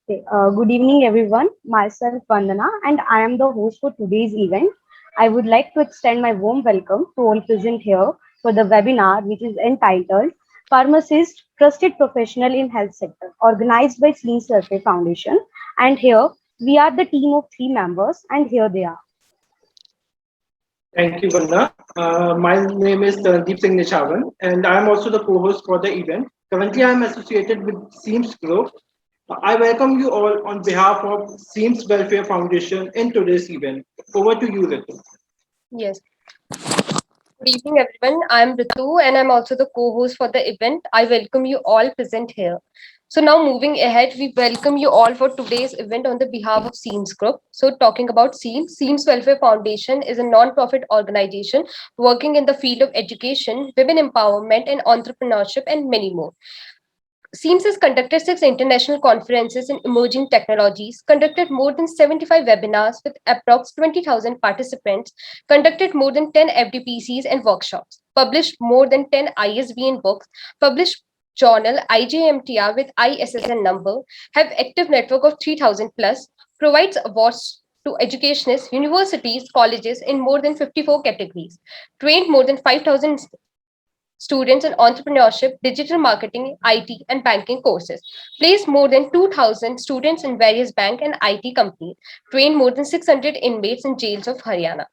Good evening, everyone. Myself, Vandana, and I am the host for today's event. I would like to extend my warm welcome to all present here for the webinar, which is entitled Pharmacist Trusted Professional in Health Sector, organized by Clean Survey Foundation. And here we are the team of three members, and here they are. Thank you, Vanna. My name is Deep Singh Nishavan, and I am also the co-host for the event. Currently, I am associated with SEAMS Group. I welcome you all on behalf of SEAMS Welfare Foundation in today's event. Over to you, Ritu. Yes. Good evening, everyone. I'm Ritu, and I'm also the co-host for the event. I welcome you all present here. So now moving ahead, we welcome you all for today's event on the behalf of SEAMS Group. So talking about SEAMS Welfare Foundation is a non-profit organization working in the field of education, women empowerment and entrepreneurship and many more. SEAMS has conducted 6 international conferences in emerging technologies, conducted more than 75 webinars with approx 20,000 participants, conducted more than 10 FDPCs and workshops, published more than 10 ISBN books, published journal IJMTR with ISSN number, have active network of 3,000 plus, provides awards to educationists, universities, colleges in more than 54 categories, trained more than 5,000 students in entrepreneurship, digital marketing, IT, and banking courses, placed more than 2,000 students in various bank and IT companies, trained more than 600 inmates in jails of Haryana.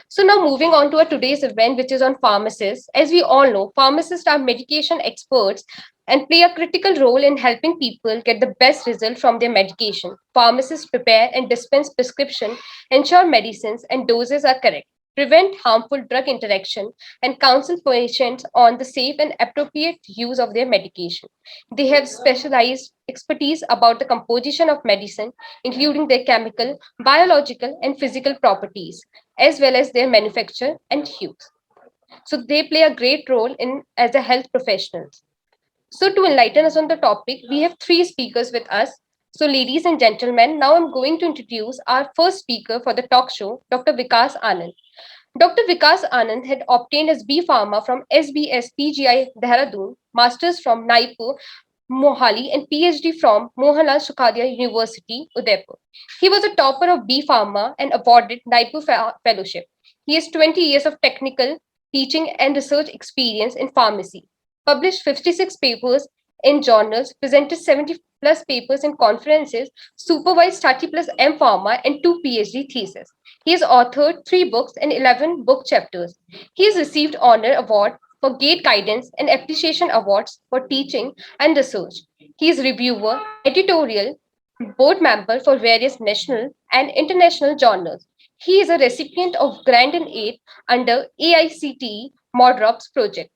So now moving on to our today's event, which is on pharmacists. As we all know, pharmacists are medication experts and play a critical role in helping people get the best result from their medication. Pharmacists prepare and dispense prescription, ensure medicines and doses are correct, prevent harmful drug interaction, and counsel patients on the safe and appropriate use of their medication. They have specialized expertise about the composition of medicine, including their chemical, biological, and physical properties, as well as their manufacture and use. So they play a great role in as a health professionals. So to enlighten us on the topic, we have three speakers with us. So ladies and gentlemen, now I'm going to introduce our first speaker for the talk show, Dr. Vikas Anand. Dr. Vikas Anand had obtained his B Pharma from SBS PGI Dehradun, Masters from Naipur, Mohali, and PhD from Mohanlal Sukhadia University, Udaipur. He was a topper of B Pharma and awarded Naipur Fellowship. He has 20 years of technical, teaching, and research experience in pharmacy, published 56 papers in journals, presented 70 plus papers in conferences, supervised 30 plus M Pharma, and 2 PhD theses. He has authored 3 books and 11 book chapters. He has received honor award for Gate Guidance and Appreciation Awards for teaching and research. He is reviewer, editorial, board member for various national and international journals. He is a recipient of Grant and Aid under AICTE MODROPS project.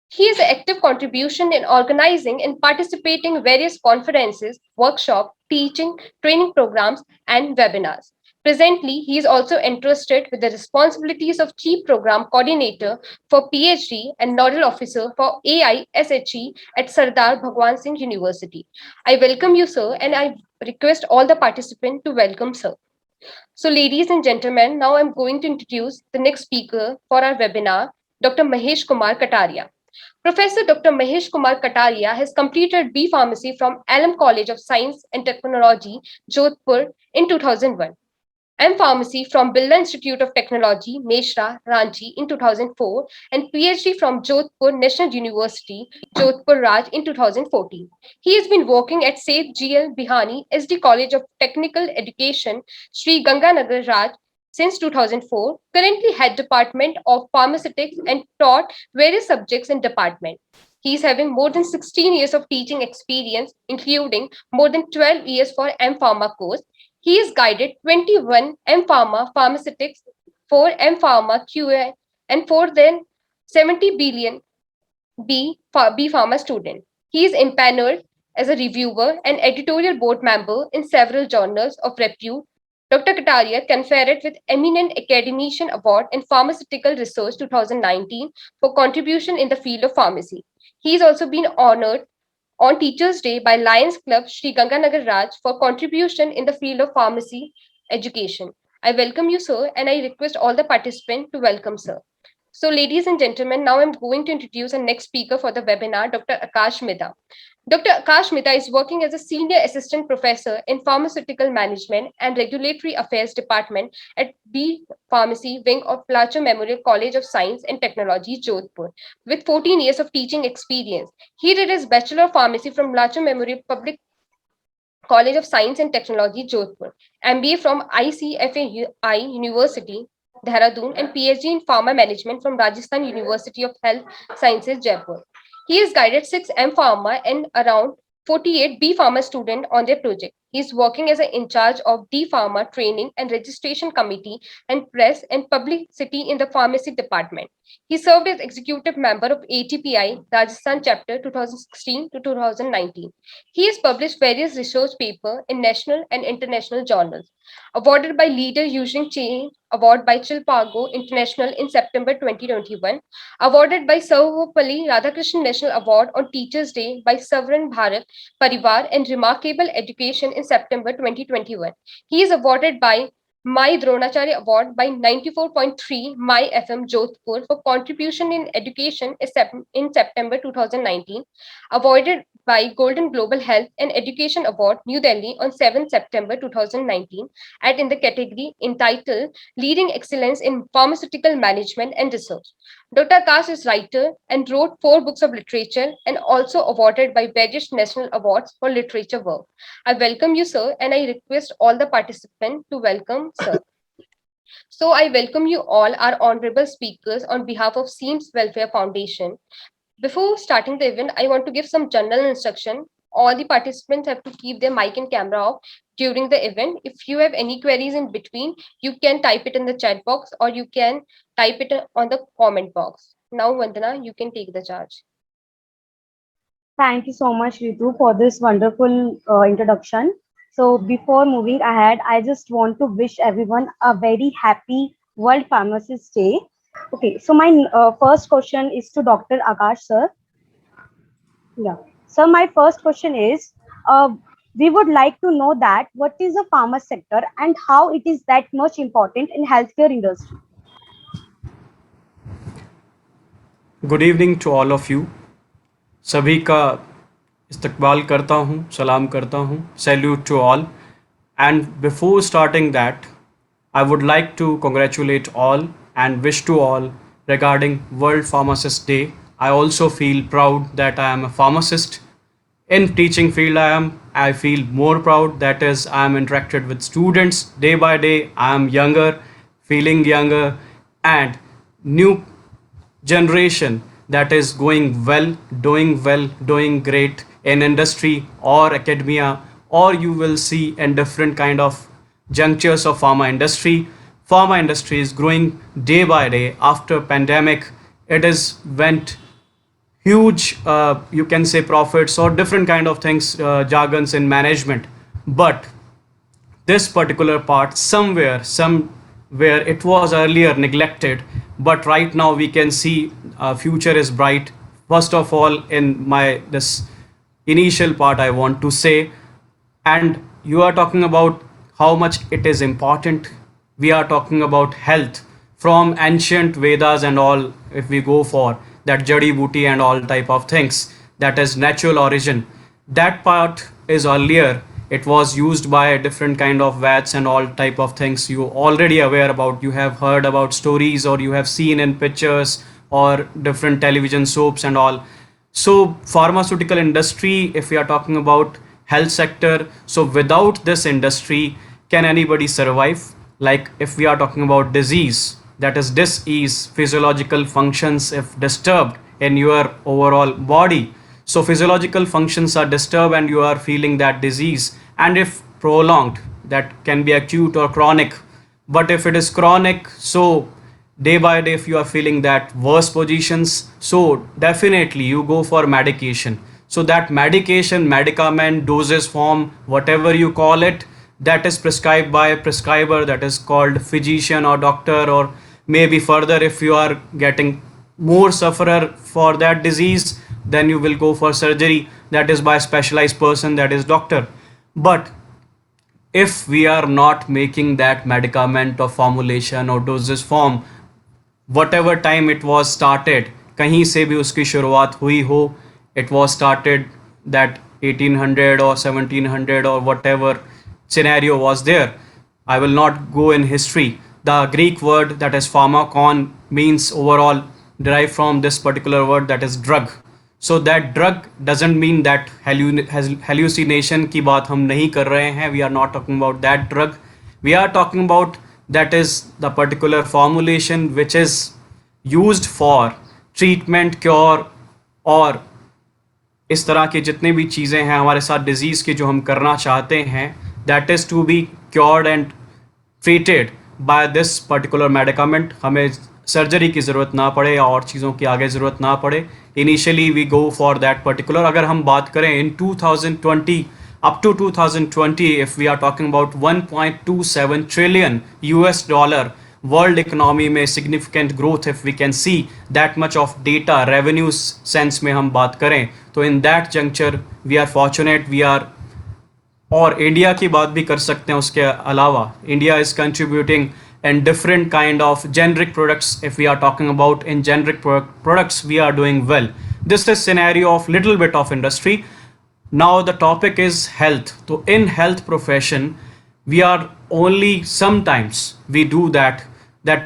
He has active contribution in organizing and participating in various conferences, workshops, teaching, training programs, and webinars. Presently, he is also entrusted with the responsibilities of Chief Program Coordinator for PhD and Nodal Officer for AISHE at Sardar Bhagwan Singh University. I welcome you, sir, and I request all the participants to welcome, sir. So, ladies and gentlemen, now I'm going to introduce the next speaker for our webinar, Dr. Mahesh Kumar Kataria. Professor Dr. Mahesh Kumar Kataria has completed B Pharmacy from Alum College of Science and Technology, Jodhpur in 2001. M Pharmacy from Birla Institute of Technology, Meshra, Ranchi in 2004, and PhD from Jodhpur National University, Jodhpur Raj in 2014. He has been working at Seth GL Bihani SD College of Technical Education, Sri Ganganagar Raj since 2004, currently head department of pharmaceutics and taught various subjects in department. He is having more than 16 years of teaching experience, including more than 12 years for M Pharma course. He has guided 21 M Pharma pharmaceutics, 4 M Pharma QA, and 4 then 70 billion B Pharma student. He is empaneled as a reviewer and editorial board member in several journals of repute. Dr. Kataria conferred with Eminent Academician Award in Pharmaceutical Research 2019 for contribution in the field of pharmacy. He has also been honored on Teachers' Day by Lions Club Sri Ganganagar Raj for contribution in the field of pharmacy education. I welcome you, sir, and I request all the participants to welcome, sir. So, ladies and gentlemen, now I'm going to introduce our next speaker for the webinar, Dr. Akash Mehta. Dr. Akash Mehta is working as a senior assistant professor in pharmaceutical management and regulatory affairs department at B Pharmacy wing of Placho Memorial College of Science and Technology, Jodhpur, with 14 years of teaching experience. He did his Bachelor of Pharmacy from Placho Memorial Public College of Science and Technology, Jodhpur, MBA from ICFAI University, Dehradun, and PhD in Pharma Management from Rajasthan University of Health Sciences, Jaipur. He has guided 6M Pharma and around 48 B Pharma students on their project. He is working as an in charge of D Pharma training and registration committee and press and publicity in the pharmacy department. He served as executive member of ATPI Rajasthan chapter 2016 to 2019. He has published various research papers in national and international journals. Awarded by Leader Using Change Award by Chilpago International in September 2021. Awarded by Sarvapalli Radhakrishnan National Award on Teachers' Day by Sovereign Bharat Parivar and Remarkable Education in September 2021. He is awarded by My Dronacharya Award by 94.3 My FM Jodhpur for contribution in education in September 2019. Awarded by Golden Global Health and Education Award, New Delhi on 7 September 2019, and in the category entitled Leading Excellence in Pharmaceutical Management and Research. Dr. Akash is writer and wrote 4 books of literature and also awarded by various national awards for literature work. I welcome you, sir, and I request all the participants to welcome, sir. So I welcome you all, our honorable speakers, on behalf of Seams Welfare Foundation. Before starting the event, I want to give some general instruction. All the participants have to keep their mic and camera off during the event. If you have any queries in between, you can type it in the chat box or you can type it on the comment box. Now, Vandana, you can take the charge. Thank you so much, Ritu, for this wonderful introduction. So before moving ahead, I just want to wish everyone a very happy World Pharmacist Day. Okay, so my first question is to Dr. Akash, sir. Yeah. So my first question is, we would like to know that what is the pharma sector and how it is that much important in healthcare industry. Good evening to all of you. सभी का इस्तकबाल करता हूँ, सलाम करता हूँ, salute to all. And before starting that I would like to congratulate all and wish to all regarding World Pharmacist Day. I also feel proud that I am a pharmacist. In teaching field I feel more proud, that is I am interacted with students day by day. I am younger, feeling younger, and new generation that is going well, doing great in industry or academia, or you will see in different kind of junctures of pharma industry. Pharma industry is growing day by day. After pandemic, it is went huge, you can say profits or different kind of things, jargons in management. But this particular part somewhere it was earlier neglected, but right now we can see future is bright. First of all, in my this initial part I want to say, and you are talking about how much it is important. We are talking about health from ancient Vedas and all. If we go for that jadi booty and all type of things, that is natural origin, that part is earlier. It was used by different kind of vats and all type of things you already aware about. You have heard about stories or you have seen in pictures or different television soaps and all. So pharmaceutical industry, if we are talking about health sector, so without this industry can anybody survive? Like if we are talking about disease, that is dis-ease, physiological functions if disturbed in your overall body. So physiological functions are disturbed and you are feeling that disease, and if prolonged, that can be acute or chronic. But if it is chronic, so day by day if you are feeling that worse positions, so definitely you go for medication. So that medication, medicament, doses form, whatever you call it, that is prescribed by a prescriber, that is called physician or doctor, or maybe further if you are getting more sufferer for that disease, then you will go for surgery, that is by a specialized person, that is doctor. But if we are not making that medicament or formulation or doses form whatever time it was started, कहीं से भी उसकी शुरुआत हुई हो, it was started that 1800 or 1700 or whatever scenario was there. I will not go in history. The Greek word that is pharmakon means overall derived from this particular word that is drug. So that drug doesn't mean that hallucination की बात हम नहीं कर रहे हैं. We are not talking about that drug. We are talking about that is the particular formulation which is used for treatment, cure और इस तरह की जितने भी चीज़ें हैं हमारे साथ डिजीज़ की जो हम करना चाहते हैं, that is to be cured and treated by this particular medicament. हमें सर्जरी की ज़रूरत ना पड़े या और चीज़ों की आगे ज़रूरत ना पड़े. Initially we go for that particular. अगर हम बात करें इन 2020 up to 2020, if we are talking about 1.27 trillion US dollar world economy में significant growth, if we can see that much of data revenues sense में हम बात करें, तो in that juncture we are fortunate, we are और India की बात भी कर सकते हैं. उसके अलावा India is contributing in different kind of generic products. If we are talking about in generic products, we are doing well. This is scenario of little bit of industry. Now the topic is health. So in health profession, we are only sometimes we do that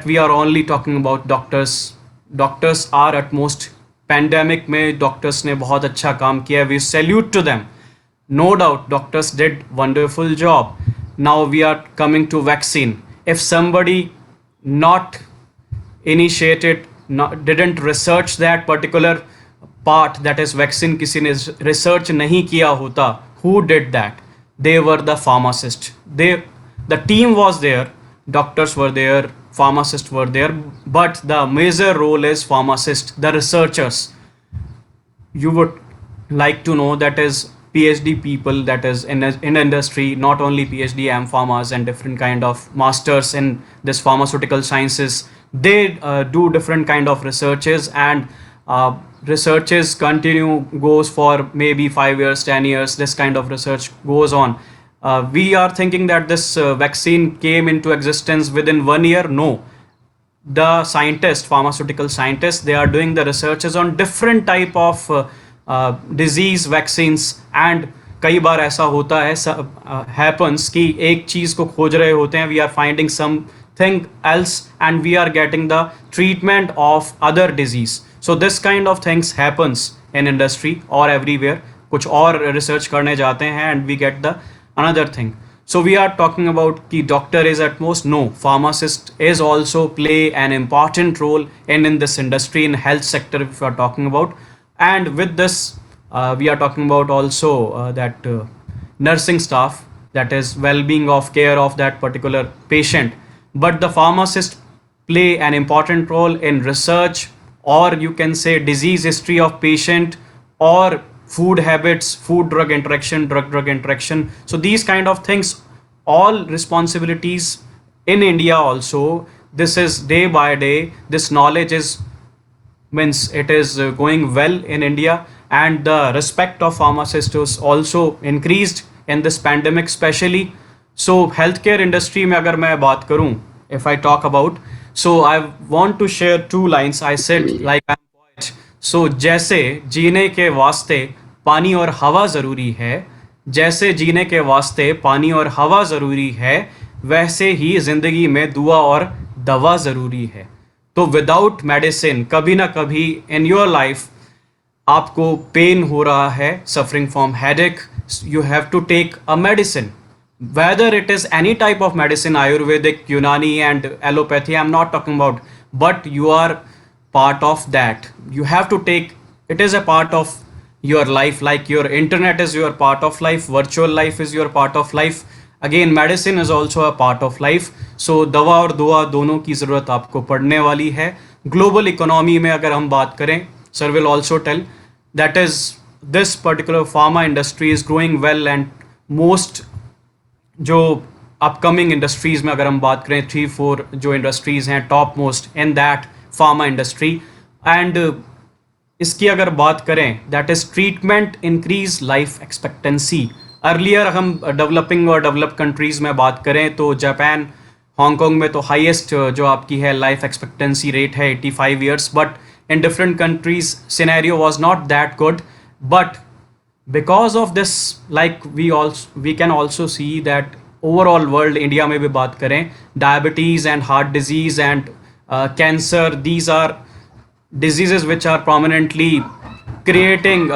we are only talking about doctors. Doctors are at most pandemic में doctors ने बहुत अच्छा काम किया. We salute to them. No doubt doctors did wonderful job. Now we are coming to vaccine. If somebody not initiated, didn't research that particular part, that is vaccine, किसी ने research नहीं किया होता, who did that? They were the pharmacist. The team was there, doctors were there, pharmacists were there, but the major role is pharmacist, the researchers. You would like to know that is PhD people, that is in industry, not only PhD, M.Pharmas and different kind of masters in this pharmaceutical sciences. They do different kind of researches, and researches continue, goes for maybe 5 years, 10 years. This kind of research goes on. We are thinking that this vaccine came into existence within 1 year. No, the scientists, pharmaceutical scientists, they are doing the researches on different type of disease vaccines. And कई बार ऐसा होता है happens कि एक चीज़ को खोज रहे होते हैं, we are finding something else and we are getting the treatment of other disease. So this kind of things happens in industry or everywhere. कुछ और research करने जाते हैं and we get the another thing. So we are talking about कि doctor is at most. No, pharmacist is also play an important role in this industry, in health sector if we are talking about. And with this we are talking about also that nursing staff, that is well-being of care of that particular patient. But the pharmacist play an important role in research, or you can say disease history of patient, or food habits, food drug interaction, drug interaction. So these kind of things, all responsibilities in India also. This is day by day, this knowledge is means it is going well in India, and the respect of pharmacists is also increased in this pandemic especially. So healthcare industry में अगर मैं बात करूं, if I talk about, so I want to share 2 lines. I said like I'm poet. So जैसे जीने के वास्ते पानी और हवा ज़रूरी है, जैसे जीने के वास्ते पानी और हवा ज़रूरी है, वैसे ही ज़िंदगी में दुआ और दवा ज़रूरी है. तो विदाउट मेडिसिन कभी ना कभी इन योर लाइफ आपको पेन हो रहा है, suffering from headache, you have to take a medicine. Whether it is any type of medicine, Ayurvedic, Unani and allopathy, I am not talking about, but you are part of that. You have to take, it is a part of your life, like your internet is your part of life, virtual life is your part of life. Again, medicine is also a part of life. So दवा और दुआ दोनों की ज़रूरत आपको पड़ने वाली है. ग्लोबल इकोनॉमी में अगर हम बात करें, sir will also tell that is this particular pharma industry is growing well, and most जो अपकमिंग इंडस्ट्रीज में अगर हम बात करें, 3-4 जो इंडस्ट्रीज हैं top most in that pharma industry. And इसकी अगर बात करें, that is treatment increase life expectancy. Earlier हम डेवलपिंग और डेवलप कंट्रीज में बात करें तो जापान हांगकांग में तो हाईएस्ट जो आपकी है लाइफ एक्सपेक्टेंसी रेट है 85 years, but in different countries scenario was not that good. But because of this, like we can also see that overall world, India में भी बात करें, diabetes and heart disease and cancer, these are diseases which are prominently creating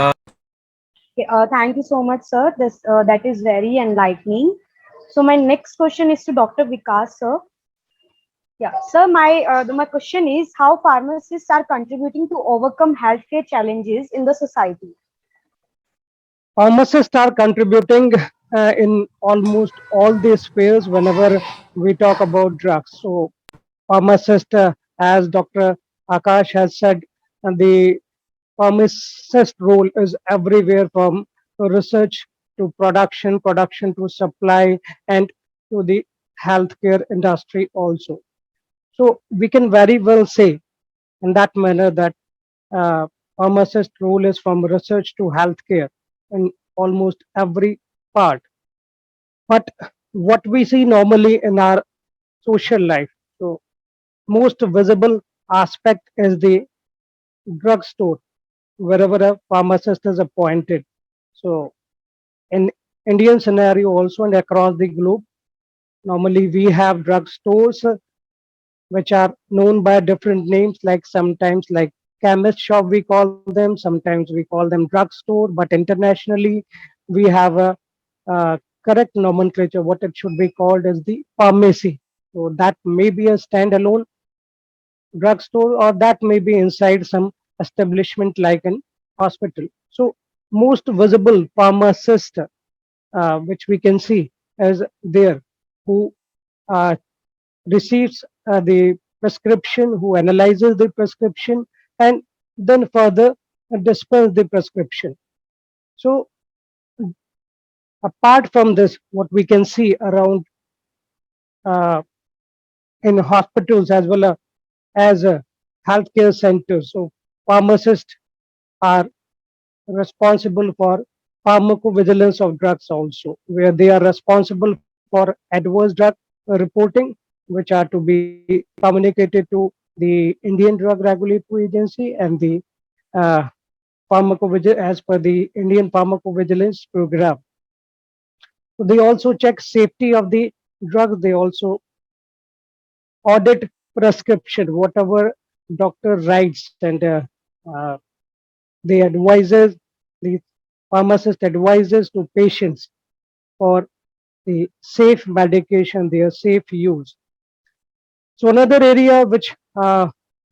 Okay, thank you so much, sir. That is very enlightening. So my next question is to Dr. Vikas, sir. Yeah, sir, my question is how pharmacists are contributing to overcome healthcare challenges in the society. Pharmacists are contributing in almost all these spheres whenever we talk about drugs. So, pharmacist, as Dr. Akash has said, the pharmacist role is everywhere from research to production, production to supply, and to the healthcare industry also. So, we can very well say in that manner that pharmacist role is from research to healthcare in almost every part. But what we see normally in our social life, so most visible aspect is the drugstore, wherever a pharmacist is appointed. So in Indian scenario also and across the globe, normally we have drugstores which are known by different names, like sometimes like chemist shop we call them, sometimes we call them drugstore, but internationally we have a correct nomenclature. What it should be called is the pharmacy. So that may be a standalone drugstore or that may be inside some establishment like an hospital. So most visible pharmacist which we can see is there, who uh, receives the prescription, who analyzes the prescription, and then further dispense the prescription. So, apart from this, what we can see around uh, in hospitals as well as healthcare centers, so pharmacists are responsible for pharmacovigilance of drugs also, where they are responsible for adverse drug reporting, which are to be communicated to the Indian Drug Regulatory Agency and the uh, pharmacovigilance as per the Indian Pharmacovigilance Program. So they also check safety of the drugs. They also audit prescription, whatever doctor writes, and uh, they advises the pharmacist advises to patients for the safe medication, their safe use. So another area which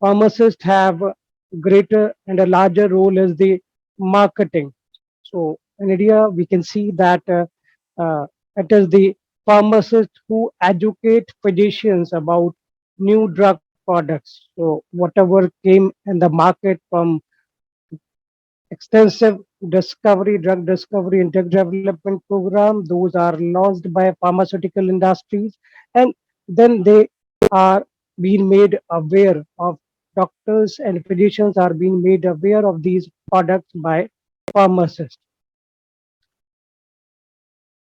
pharmacists have a greater and a larger role is the marketing. So in India, we can see that it is the pharmacists who educate physicians about new drug products. So whatever came in the market from extensive drug discovery and drug development program. Those are launched by pharmaceutical industries, and then they are being made aware of doctors and physicians are being made aware of these products by pharmacists.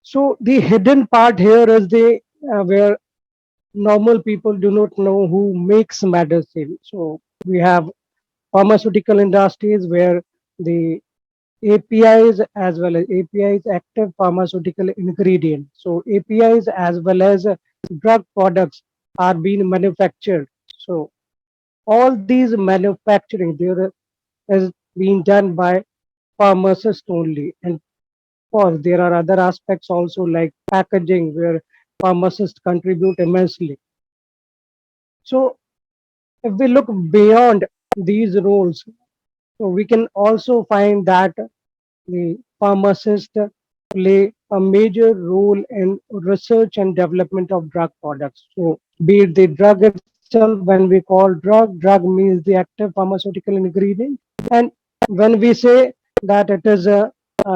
So the hidden part here is the where normal people do not know who makes medicine. So we have pharmaceutical industries where the APIs as well as APIs, active pharmaceutical ingredient. So APIs as well as drug products are being manufactured. So all these manufacturing there is being done by pharmacists only. And of course, there are other aspects also like packaging where pharmacists contribute immensely. So if we look beyond these roles, so we can also find that the pharmacists play a major role in research and development of drug products. So, be it the drug itself, when we call drug means the active pharmaceutical ingredient. And when we say that it is a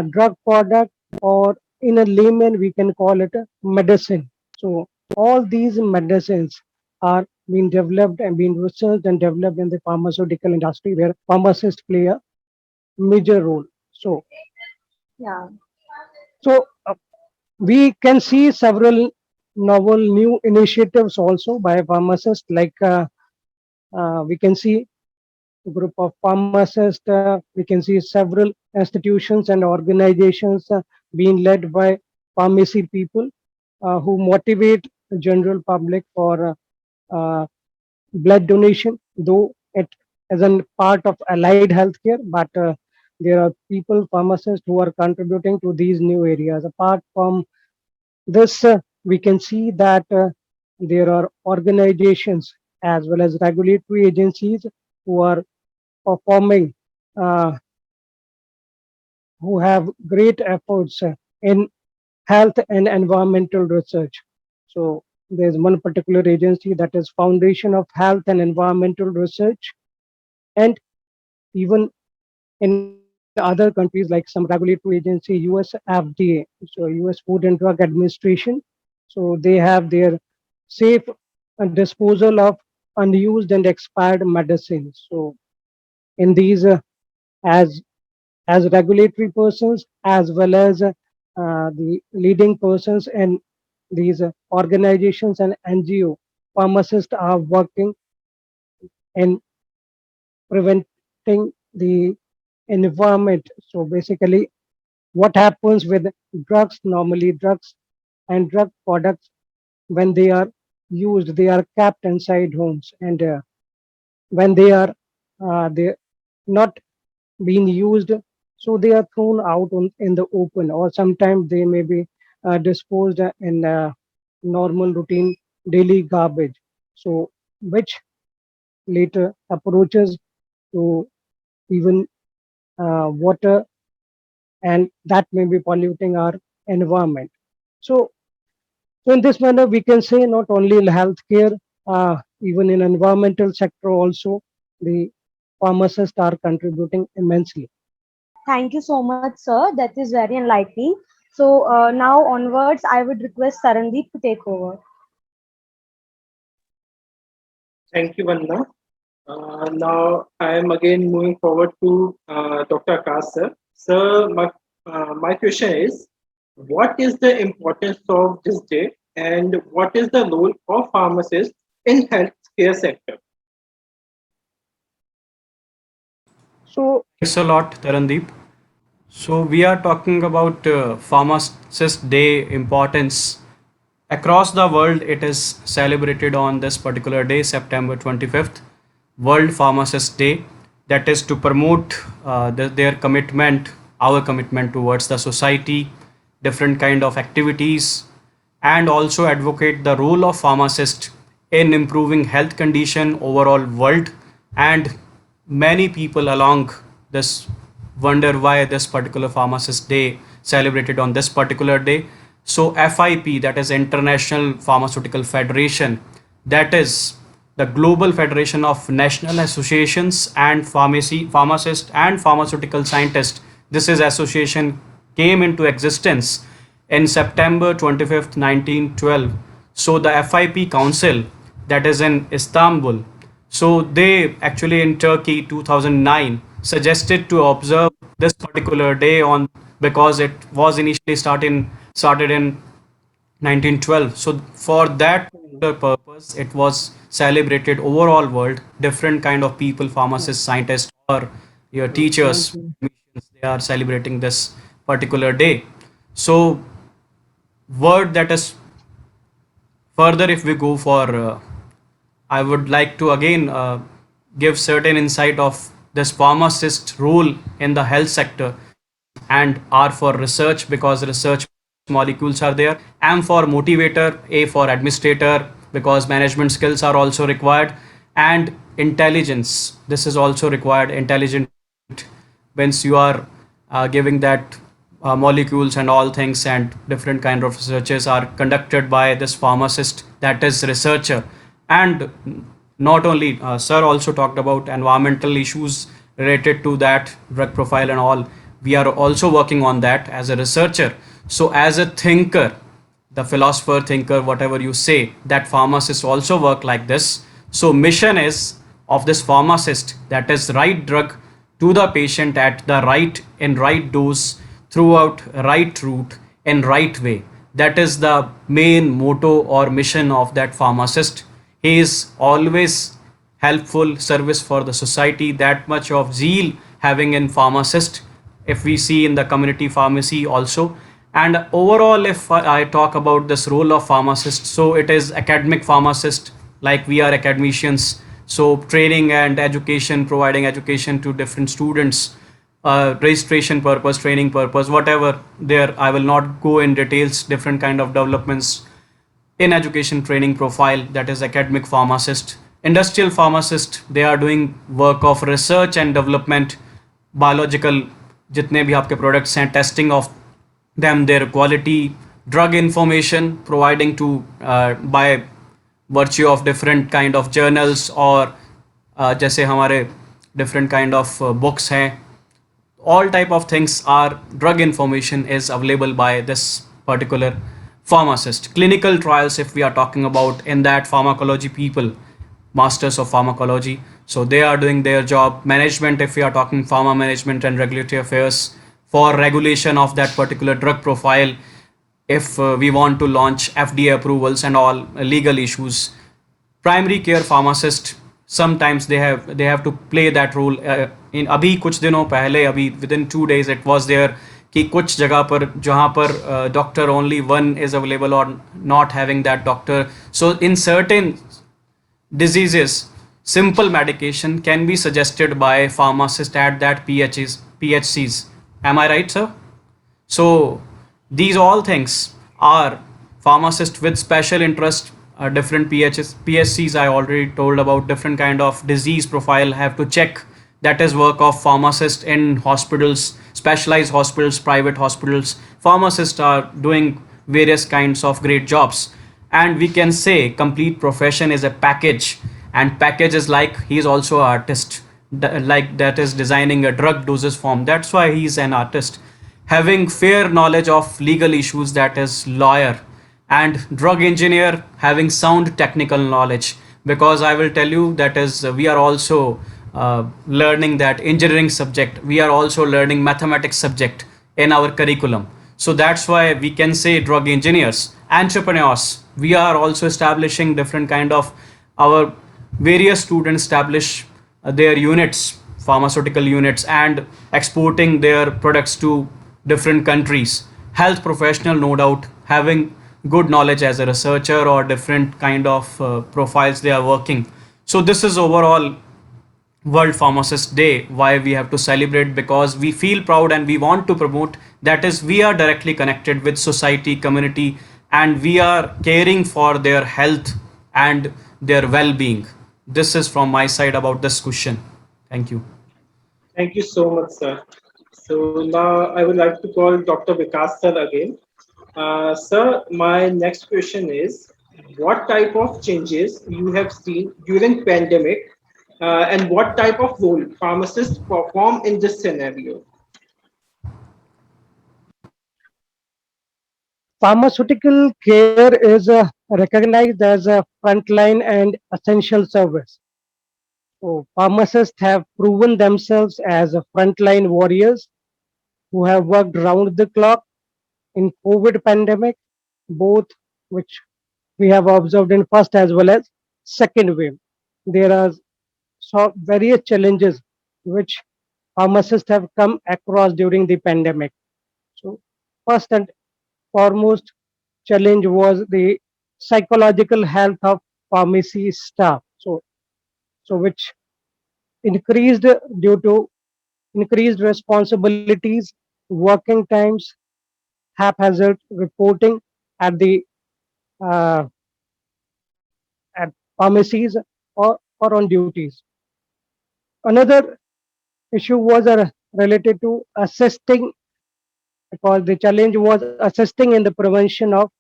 drug product, or in a layman, we can call it a medicine. So, all these medicines are being developed and being researched and developed in the pharmaceutical industry where pharmacists play a major role. Yeah. So we can see several novel new initiatives also by pharmacists, like we can see a group of pharmacists, we can see several institutions and organizations being led by pharmacy people who motivate the general public for blood donation, though it isn't part of allied healthcare, but there are people, pharmacists, who are contributing to these new areas. Apart from this, we can see that there are organizations as well as regulatory agencies who are performing, uh, who have great efforts in health and environmental research. So there's one particular agency, that is Foundation of Health and Environmental Research, and even in other countries like some regulatory agency, US FDA, so US Food and Drug Administration. So they have their safe disposal of unused and expired medicines. So in these, as regulatory persons as well as the leading persons in these organizations and NGO, pharmacists are working in preventing the environment. So basically, what happens with drugs? Normally, drugs and drug products, when they are used, they are kept inside homes, and when they not being used, so they are thrown out in the open, or sometimes they may be disposed in normal routine daily garbage. So which later approaches to even water, and that may be polluting our environment. So, so in this manner, we can say not only in healthcare, even in environmental sector also, the pharmacists are contributing immensely. Thank you so much, sir. That is very enlightening. So now onwards, I would request Sarandeep to take over. Thank you, Vanna. Now I am again moving forward to Dr. Akash sir. Sir, my question is, what is the importance of this day and what is the role of pharmacists in healthcare sector? So Thanks a lot, Tarandeep. So we are talking about Pharmacist Day importance. Across the world, it is celebrated on this particular day, September 25th, World Pharmacist Day. That is to promote their commitment, our commitment towards the society, different kind of activities, and also advocate the role of pharmacist in improving health condition overall world. And many people along this wonder why this particular pharmacist day celebrated on this particular day. So FIP, that is International Pharmaceutical Federation, that is the global federation of national associations and pharmacists and pharmaceutical scientists. This is association came into existence in September 25th, 1912. So the FIP Council, that is in Istanbul, so they actually in Turkey 2009 suggested to observe this particular day on, because it was initially started in 1912. So for that particular purpose, it was celebrated overall world. Different kind of people, pharmacists, scientists, or your teachers, they are celebrating this particular day. So word that is further, if we go for I would like to again give certain insight of this pharmacist role in the health sector, and R for research because research molecules are there, M for motivator, A for administrator because management skills are also required, and intelligence, this is also required. Intelligent once you are giving that molecules and all things, and different kind of researches are conducted by this pharmacist, that is researcher. And not only sir also talked about environmental issues related to that drug profile and all, we are also working on that as a researcher. So as a thinker, the philosopher, thinker, whatever you say, that pharmacists also work like this. So mission is of this pharmacist, that is right drug to the patient at the right, in right dose, throughout right route, in right way. That is the main motto or mission of that pharmacist. He is always helpful service for the society, that much of zeal having in pharmacist, if we see in the community pharmacy also. And overall, if I talk about this role of pharmacist, so it is academic pharmacist, like we are academicians, so training and education, providing education to different students, registration purpose, training purpose, whatever there, I will not go in details, different kind of developments in education training profile, that is academic pharmacist. Industrial pharmacist, they are doing work of research and development, biological जितने भी आपके products हैं, testing of them, their quality, drug information providing to by virtue of different kind of journals or जैसे हमारे different kind of books हैं, all type of things are drug information is available by this particular pharmacist. Clinical trials, if we are talking about, in that pharmacology people, masters of pharmacology, so they are doing their job. Management, if we are talking pharma management and regulatory affairs, for regulation of that particular drug profile, if we want to launch FDA approvals and all legal issues. Primary care pharmacist, sometimes they have to play that role. In अभी कुछ दिनों पहले, अभी within 2 days it was there कि कुछ जगह पर जहाँ पर doctor only one is available or not having that doctor, so in certain diseases simple medication can be suggested by pharmacist at that PHCs. Am I right, sir? So these all things are pharmacists with special interest, different PSCs I already told about, different kind of disease profile have to check. That is work of pharmacist in hospitals, specialized hospitals, private hospitals. Pharmacists are doing various kinds of great jobs. And we can say complete profession is a package, and package is like he is also an artist, like that is designing a drug dosage form. That's why he is an artist, having fair knowledge of legal issues, that is lawyer. And drug engineer, having sound technical knowledge, because I will tell you that is we are also learning that engineering subject, we are also learning mathematics subject in our curriculum. So that's why we can say drug engineers. Entrepreneurs, we are also establishing different kind of, our various students establish their units, pharmaceutical units, and exporting their products to different countries. Health professional, no doubt, having good knowledge as a researcher or different kind of profiles they are working. So this is overall World Pharmacist Day, why we have to celebrate, because we feel proud and we want to promote, that is we are directly connected with society, community, and we are caring for their health and their well-being. This is from my side about this question. Thank you. Thank you so much, sir. So now I would like to call Dr. Vikas sir again. Sir, my next question is, what type of changes you have seen during pandemic, and what type of role pharmacists perform in this scenario? Pharmaceutical care is recognized as a frontline and essential service. So pharmacists have proven themselves as frontline warriors who have worked round the clock in COVID pandemic, both which we have observed in first as well as second wave. There are various challenges which pharmacists have come across during the pandemic. So first and foremost challenge was the psychological health of pharmacy staff. So which increased due to increased responsibilities, working times, haphazard reporting at the uh, at pharmacies or on duties. Another issue was related to assisting, because the challenge was assisting in the prevention of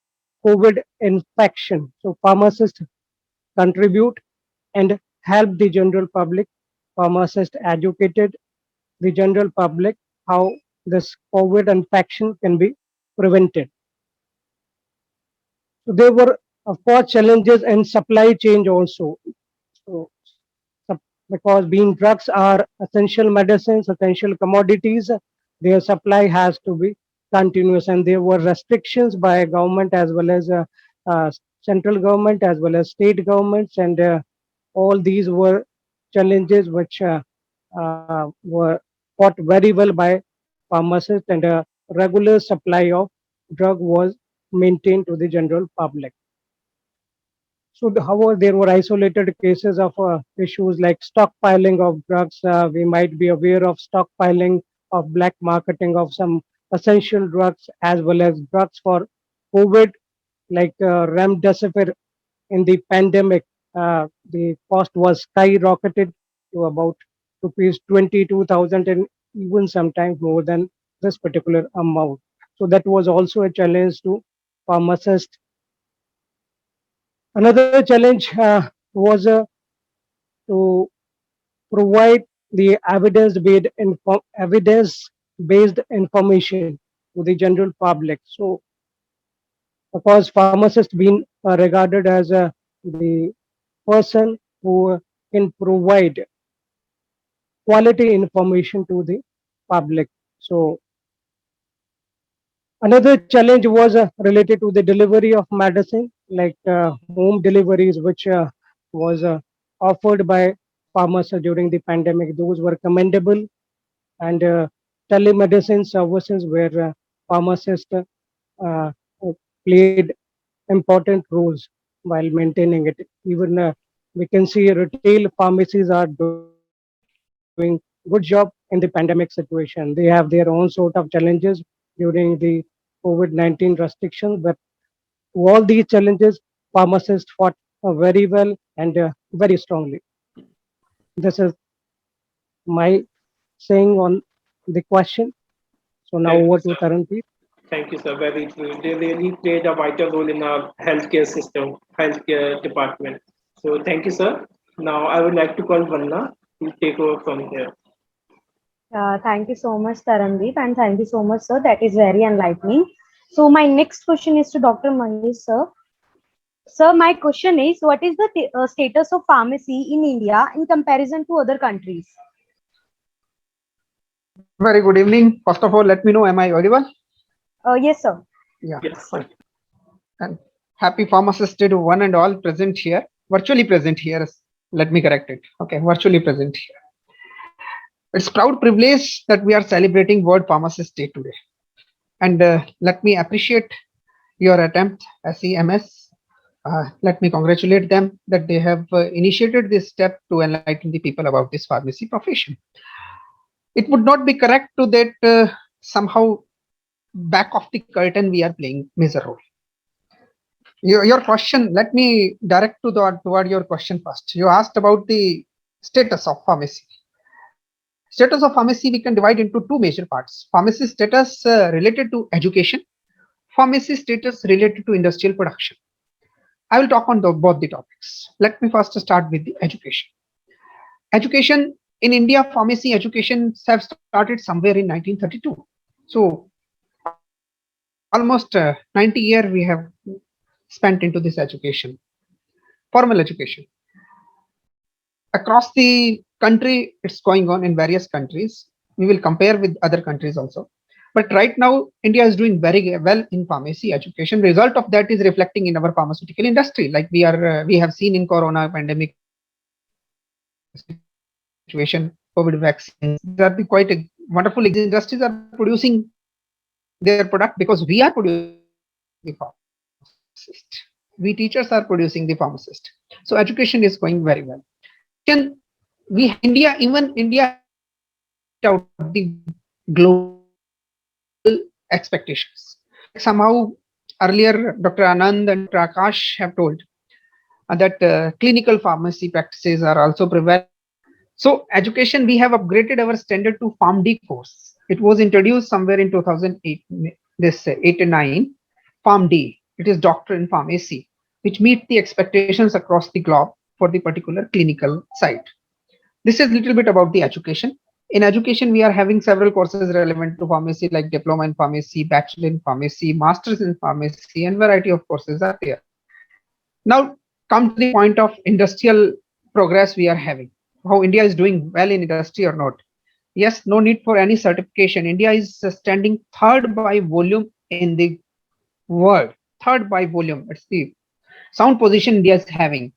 COVID infection. So pharmacists contribute and help the general public. Pharmacists educated the general public how this COVID infection can be prevented. So there were, of course, challenges in supply chain also. So, because being drugs are essential medicines, essential commodities, their supply has to be continuous, and there were restrictions by government as well as uh, central government as well as state governments, and all these were challenges which were fought very well by pharmacists, and a regular supply of drug was maintained to the general public. So, however, there were isolated cases of issues like stockpiling of drugs. We might be aware of stockpiling of black marketing of some essential drugs as well as drugs for COVID, like remdesivir. In the pandemic, the cost was skyrocketed to about rupees 22,000 and even sometimes more than this particular amount. So that was also a challenge to pharmacists. Another challenge was to provide the evidence-based information to the general public. So, because pharmacists being regarded as the person who can provide quality information to the public. So, another challenge was related to the delivery of medicine, like home deliveries, which was offered by farmers during the pandemic. Those were commendable, and telemedicine services where pharmacists played important roles while maintaining it. Even we can see retail pharmacies are doing good job in the pandemic situation. They have their own sort of challenges during the COVID-19 restrictions, but all these challenges, pharmacists fought very well and very strongly. This is my saying on the question. So now Thank you, over to sir. Taranpreet. Thank you, sir. Very true. They really played a vital role in our healthcare system, healthcare department. So thank you, sir. Now I would like to call Vanna to take over from here. Thank you so much, Tarandeep, and thank you so much, sir. That is very enlightening. So my next question is to Dr. Manish, sir. Sir, my question is, what is the status of pharmacy in India in comparison to other countries? Very good evening. First of all, let me know, am I audible? Yes, sir. Yeah, Yes. fine. And happy Pharmacist Day to one and all present here, virtually present here. Let me correct it. Okay, virtually present here. It's proud privilege that we are celebrating World Pharmacist Day today. And let me appreciate your attempt, SEMS. Let me congratulate them that they have initiated this step to enlighten the people about this pharmacy profession. It would not be correct to that somehow back of the curtain we are playing major role. Your question, let me direct toward your question first. You asked about the status of pharmacy. Status of pharmacy we can divide into two major parts. Pharmacy status related to education, pharmacy status related to industrial production. I will talk on both the topics. Let me first start with the education. Education in India, pharmacy education have started somewhere in 1932. So almost 90 years we have spent into this education, formal education. Across the country, it's going on in various countries. We will compare with other countries also. But right now, India is doing very well in pharmacy education. Result of that is reflecting in our pharmaceutical industry, like we have seen in Corona pandemic situation, COVID vaccines. That be quite a wonderful. Industries are producing their product because we are producing the pharmacist. We teachers are producing the pharmacist. So education is going very well. Even India out the global expectations. Somehow earlier Dr. Anand and Dr. Akash have told that clinical pharmacy practices are also prevalent. So education, we have upgraded our standard to PharmD course. It was introduced somewhere in 2008, this 8 and 9, PharmD. It is doctor in pharmacy, which meet the expectations across the globe for the particular clinical site. This is a little bit about the education. In education, we are having several courses relevant to pharmacy, like diploma in pharmacy, bachelor in pharmacy, masters in pharmacy, and variety of courses are there. Now, come to the point of industrial progress we are having. How India is doing well in industry or not. Yes, no need for any certification. India is standing third by volume in the world. Third by volume. It's the sound position India is having.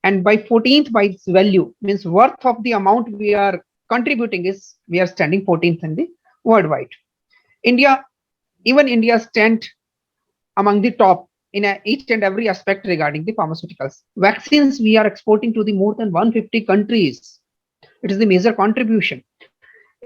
And by 14th by its value, means worth of the amount we are contributing is we are standing 14th in the worldwide. India, even India stand among the top in each and every aspect regarding the pharmaceuticals. Vaccines we are exporting to the more than 150 countries. It is the major contribution.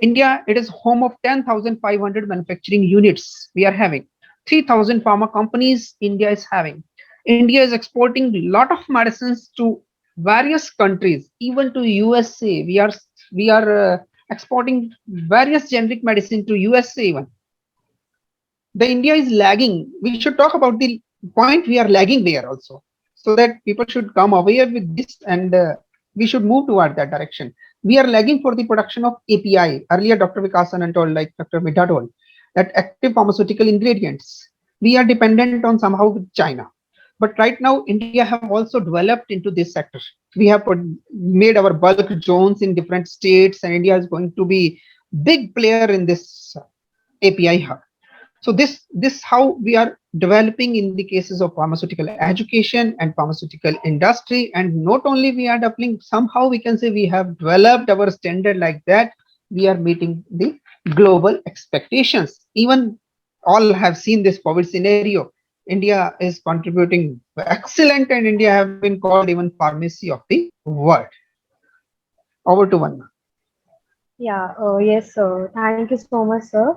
India, it is home of 10,500 manufacturing units we are having. 3,000 pharma companies India is having. India is exporting a lot of medicines to various countries, even to USA. We are exporting various generic medicine to USA even. The India is lagging. We should talk about the point we are lagging there also, so that people should come aware with this, and we should move toward that direction. We are lagging for the production of API. Earlier, Dr. Vikas Anand told, like Dr. Midha told, that active pharmaceutical ingredients. We are dependent on somehow with China. But right now, India have also developed into this sector. We have made our bulk zones in different states, and India is going to be big player in this API hub. So this how we are developing in the cases of pharmaceutical education and pharmaceutical industry. And not only we are developing, somehow we can say we have developed our standard like that. We are meeting the global expectations. Even all have seen this COVID scenario. India is contributing excellent, and India have been called even pharmacy of the world. Over to Vanna. Yeah, yes, sir. Thank you so much, sir.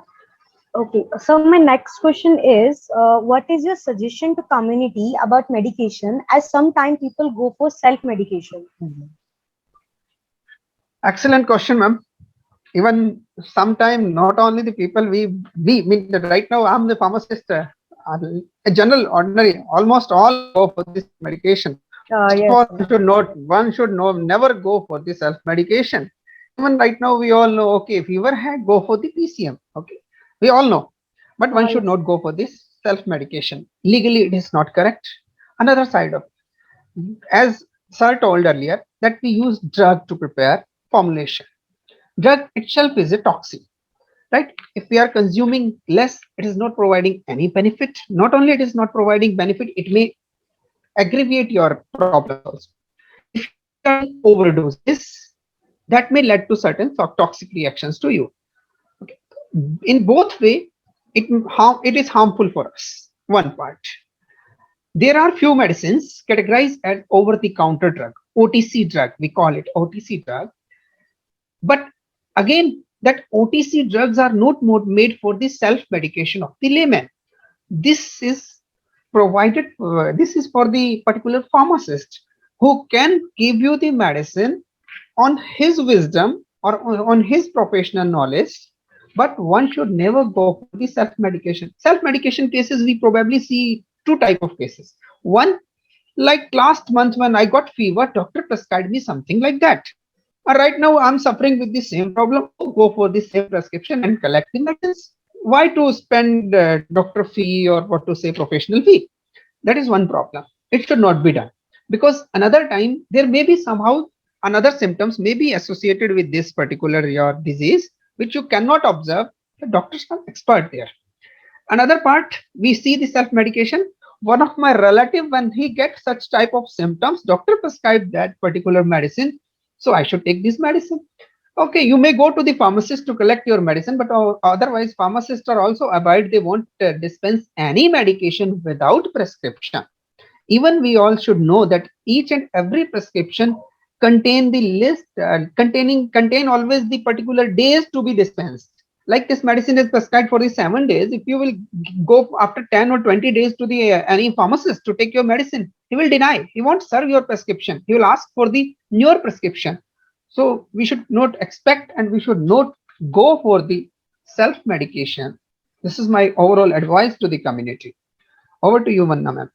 Okay, so my next question is, what is your suggestion to community about medication, as sometimes people go for self-medication? Excellent question, ma'am. Even sometime not only the people we mean that right now I'm the pharmacist, a general ordinary, almost all go for this medication. Yes, One should never go for the self medication. Even right now we all know, okay, if fever had, go for the PCM. Okay, we all know, but one should not go for this self medication. Legally it is not correct. Another side of, as sir told earlier, that we use drug to prepare formulation. Drug itself is a toxin, right? If we are consuming less, it is not providing any benefit. Not only it is not providing benefit, it may aggravate your problems also. If you are overdoses, that may lead to certain toxic reactions to you. Okay. In both way, it is harmful for us. One part. There are few medicines categorized as over-the-counter drug, OTC drug. We call it OTC drug. But again, that OTC drugs are not made for the self-medication of the layman. This is provided. This is for the particular pharmacist who can give you the medicine on his wisdom or on his professional knowledge. But one should never go for the self-medication. Self-medication cases, we probably see two type of cases. One, like last month when I got fever, doctor prescribed me something like that. Right now I'm suffering with the same problem. Go for the same prescription and collect the medicines. Why to spend doctor fee or what to say professional fee? That is one problem. It should not be done, because another time there may be somehow another symptoms may be associated with this particular your disease, which you cannot observe. The doctors are expert there. Another part, we see the self-medication. One of my relative, when he gets such type of symptoms, doctor prescribed that particular medicine, so I should take this medicine. Okay, you may go to the pharmacist to collect your medicine, but otherwise pharmacists are also abide. They won't dispense any medication without prescription. Even we all should know that each and every prescription contain the list, contain always the particular days to be dispensed. Like this medicine is prescribed for the 7 days. If you will go after 10 or 20 days to the any pharmacist to take your medicine, he will deny. He won't serve your prescription. He will ask for the newer prescription. So we should not expect, and we should not go for the self-medication. This is my overall advice to the community. Over to you, Vanna ma'am.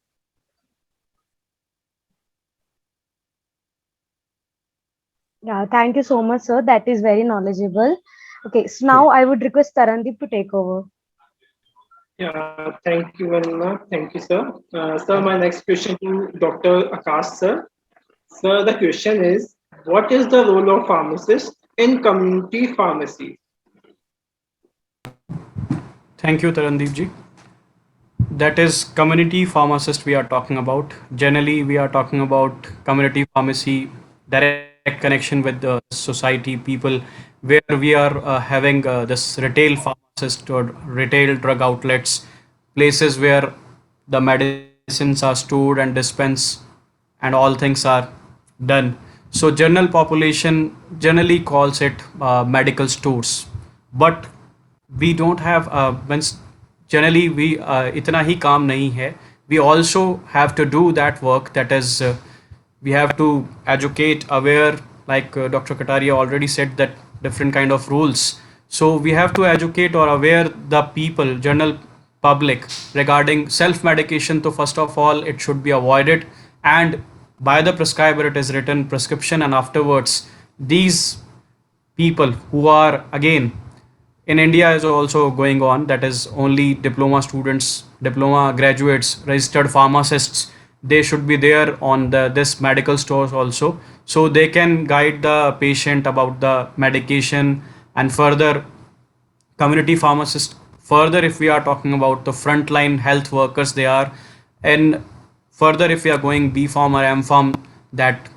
Yeah, thank you so much, sir. That is very knowledgeable. Okay, so now I would request Tarandeep to take over. Yeah, thank you, Vanna. Thank you, sir. Sir, my next question to Dr. Akash, sir. Sir, the question is, what is the role of pharmacist in community pharmacies? Thank you, Tarandeep ji. That is community pharmacist we are talking about. Generally, we are talking about community pharmacy, direct connection with the society, people, where we are having this retail pharmacist or retail drug outlets, places where the medicines are stored and dispensed and all things are done. So general population generally calls it medical stores, but we don't have when generally we इतना ही काम नहीं है. We also have to do that work, that is we have to educate, aware, like Dr. Kataria already said that different kind of rules. So we have to educate or aware the people, general public, regarding self medication. So first of all it should be avoided, and by the prescriber it is written prescription, and afterwards these people who are again in India is also going on, that is only diploma students, diploma graduates, registered pharmacists. They should be there on the this medical stores also, so they can guide the patient about the medication. And further, community pharmacists, further if we are talking about the frontline health workers, they are. And further if we are going B Farm or M Farm, that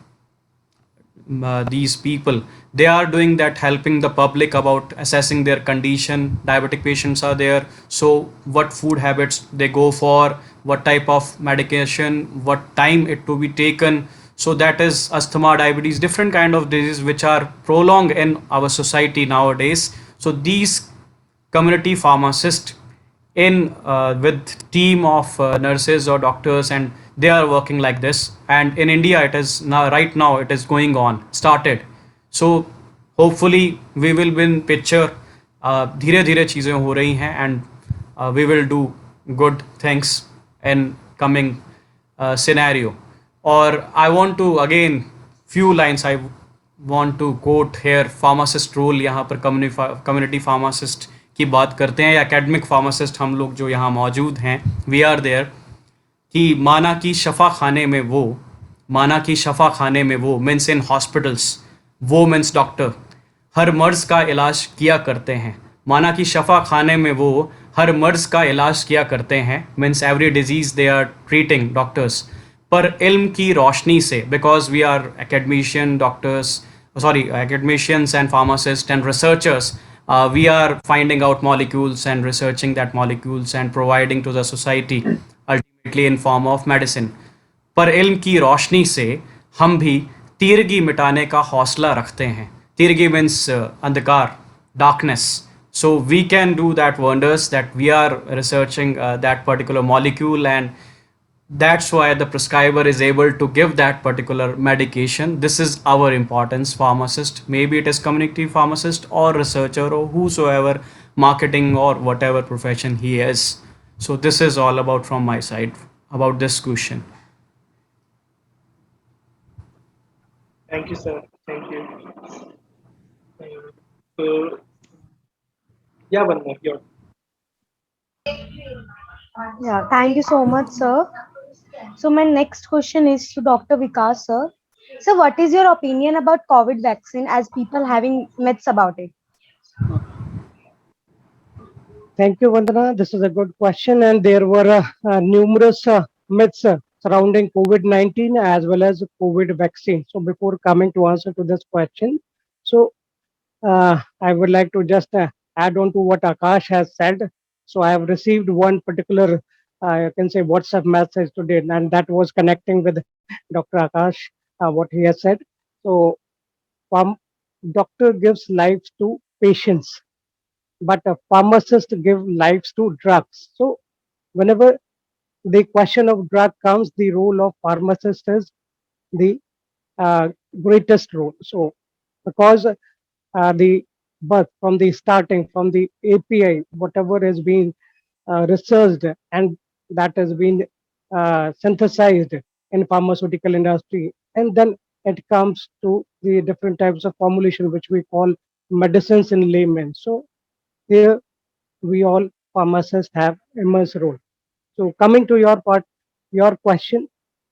these people, they are doing that, helping the public about assessing their condition. Diabetic patients are there, so what food habits they go for, what type of medication, what time it to be taken. So that is asthma, diabetes, different kind of diseases which are prolonged in our society nowadays. So these community pharmacists in with team of nurses or doctors, and they are working like this. And in India it is now, right now it is going on, started. So hopefully we will be in picture. धीरे धीरे चीज़ें हो रही हैं, and we will do good things in coming scenario. Or I want to again few lines I want to quote here. Pharmacist role, यहाँ पर community pharmacist की बात करते हैं, या academic pharmacist हम लोग जो यहाँ मौजूद हैं, we are there, कि माना कि शफा खाने में वो, माना कि शफा खाने में वो मीन्स इन हॉस्पिटल्स, वो मीन्स डॉक्टर हर मर्ज का इलाज किया करते हैं. माना कि शफा खाने में वो हर मर्ज का इलाज किया करते हैं, means every disease they are treating doctors. पर इल्म की रोशनी से, because we are academician doctors, sorry, academicians and pharmacists and researchers, we are finding out molecules and researching that molecules and providing to the society ultimately in form of medicine. पर इल्म की रोशनी से हम भी तीरगी मिटाने का हौसला रखते हैं. तीरगी मीन्स अंधकार, darkness. So we can do that wonders, that we are researching that particular molecule, and that's why the prescriber is able to give that particular medication. This is our importance, pharmacist, maybe it is community pharmacist or researcher or whosoever, marketing or whatever profession he is. So this is all about from my side about this question. Thank you, sir. Thank you. So, yeah, one more. Your Yeah, thank you so much, sir. So my next question is to Dr. Vikas, sir. So what is your opinion about COVID vaccine, as people having myths about it? Thank you, Vandana. This is a good question, and there were numerous myths surrounding COVID-19 as well as COVID vaccine. So before coming to answer to this question, so I would like to just add on to what Akash has said. So I have received one particular, you can say, WhatsApp message today, and that was connecting with Dr. Akash, what he has said. So, doctor gives lives to patients, but a pharmacist give lives to drugs. So, whenever the question of drug comes, the role of pharmacist is the uh, greatest role. So, because the but from the starting, from the API, whatever has been researched and that has been synthesized in pharmaceutical industry, and then it comes to the different types of formulation, which we call medicines in layman. So here we all pharmacists have immense role. So coming to your part, your question.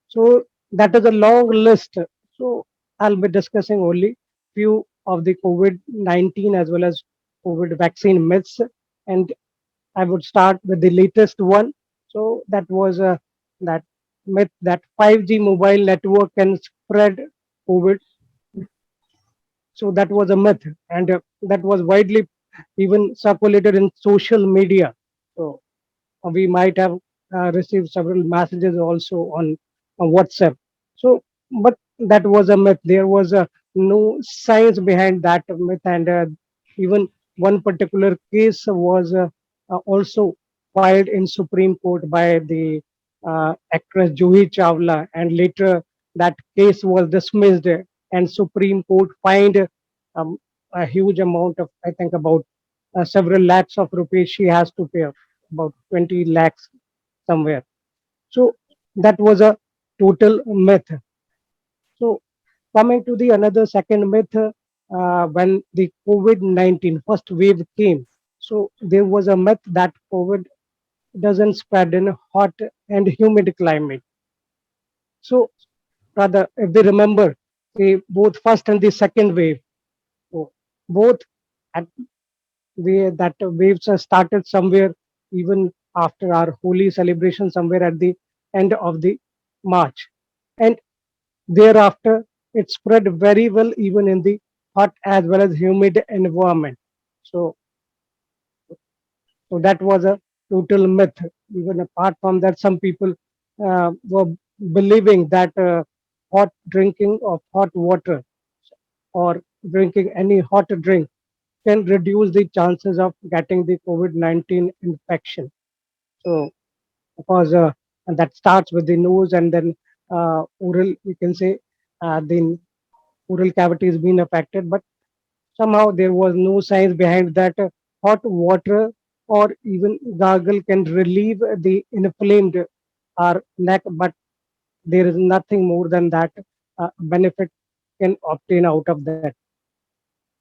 So that is a long list. So I'll be discussing only few of the COVID-19 as well as COVID vaccine myths. And I would start with the latest one. So that was that myth that 5G mobile network can spread COVID. So that was a myth, and that was widely even circulated in social media. So we might have received several messages also on WhatsApp. So, but that was a myth. There was no science behind that myth, and even one particular case was also filed in Supreme Court by the actress Juhi Chawla, and later that case was dismissed, and Supreme Court fined um, a huge amount of, I think, about several lakhs of rupees she has to pay, about 20 lakhs somewhere. So that was a total myth. So coming to the another second myth, when the COVID-19 first wave came, so there was a myth that COVID doesn't spread in hot and humid climate. So rather, if they remember, both first and the second wave, so both at that waves started somewhere even after our holy celebration somewhere at the end of the March, and thereafter it spread very well even in the hot as well as humid environment. So so that was a total myth. Even apart from that, some people were believing that hot drinking of hot water or drinking any hot drink can reduce the chances of getting the COVID-19 infection. So, because and that starts with the nose and then oral, you can say the oral cavity is being affected, but somehow there was no science behind that hot water or even gargle can relieve the inflamed our neck, but there is nothing more than that benefit can obtain out of that.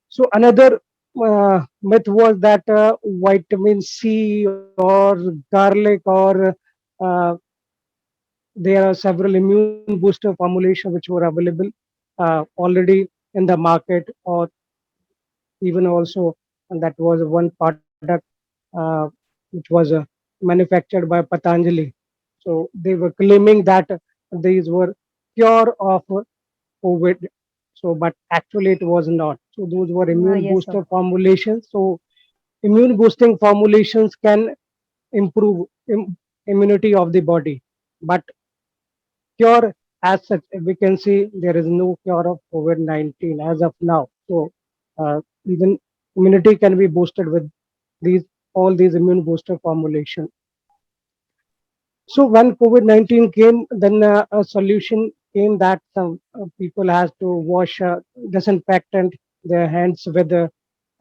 So another myth was that vitamin C or garlic or uh, there are several immune booster formulations which were available already in the market, or even also and that was one product which was manufactured by Patanjali. So they were claiming that these were cure of COVID. So, but actually it was not. So those were immune Yes, sir. booster formulations. So immune boosting formulations can improve immunity of the body, but cure as such, we can see there is no cure of COVID-19 as of now. So even immunity can be boosted with these all these immune booster formulation. So when COVID-19 came, then a solution came that some people has to wash disinfectant their hands with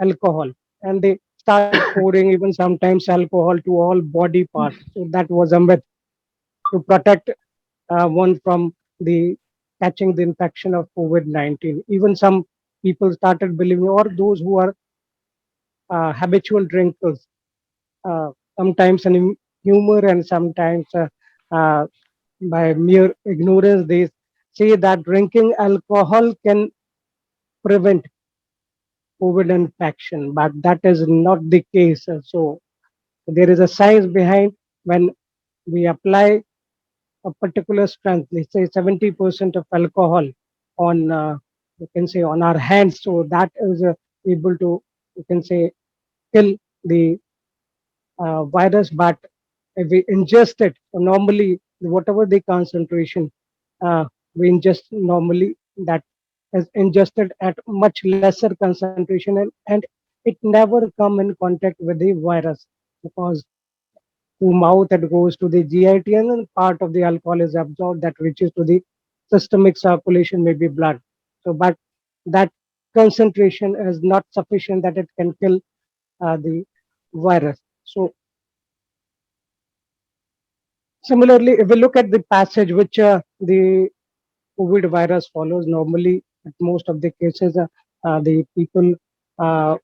alcohol, and they started pouring even sometimes alcohol to all body parts. So that was a myth to protect one from the catching the infection of COVID-19. Even some people started believing, or those who are habitual drinkers, sometimes in humor and sometimes uh, by mere ignorance, they say that drinking alcohol can prevent COVID infection, but that is not the case. So there is a science behind when we apply a particular strength, let's say 70% of alcohol on, you can say, on our hands. So that is able to, you can say, kill the virus. But if we ingest it, so normally, whatever the concentration we ingest normally, that is ingested at much lesser concentration, and it never come in contact with the virus because through mouth it goes to the GIT and then part of the alcohol is absorbed that reaches to the systemic circulation, maybe blood. So, but that concentration is not sufficient that it can kill the virus. So, similarly, if we look at the passage which the COVID virus follows, normally, at most of the cases, the people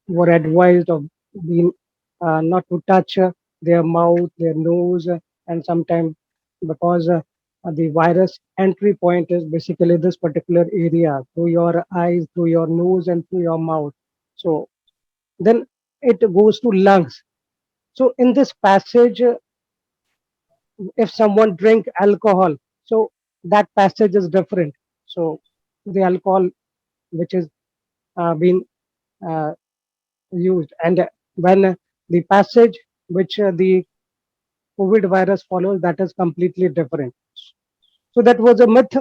were advised of being not to touch their mouth, their nose, and sometimes because the virus entry point is basically this particular area through your eyes, through your nose, and through your mouth. So then it goes to lungs. So in this passage, if someone drink alcohol, so that passage is different. So the alcohol which is being uh, used, and when the passage which the COVID virus follows, that is completely different. So that was a myth.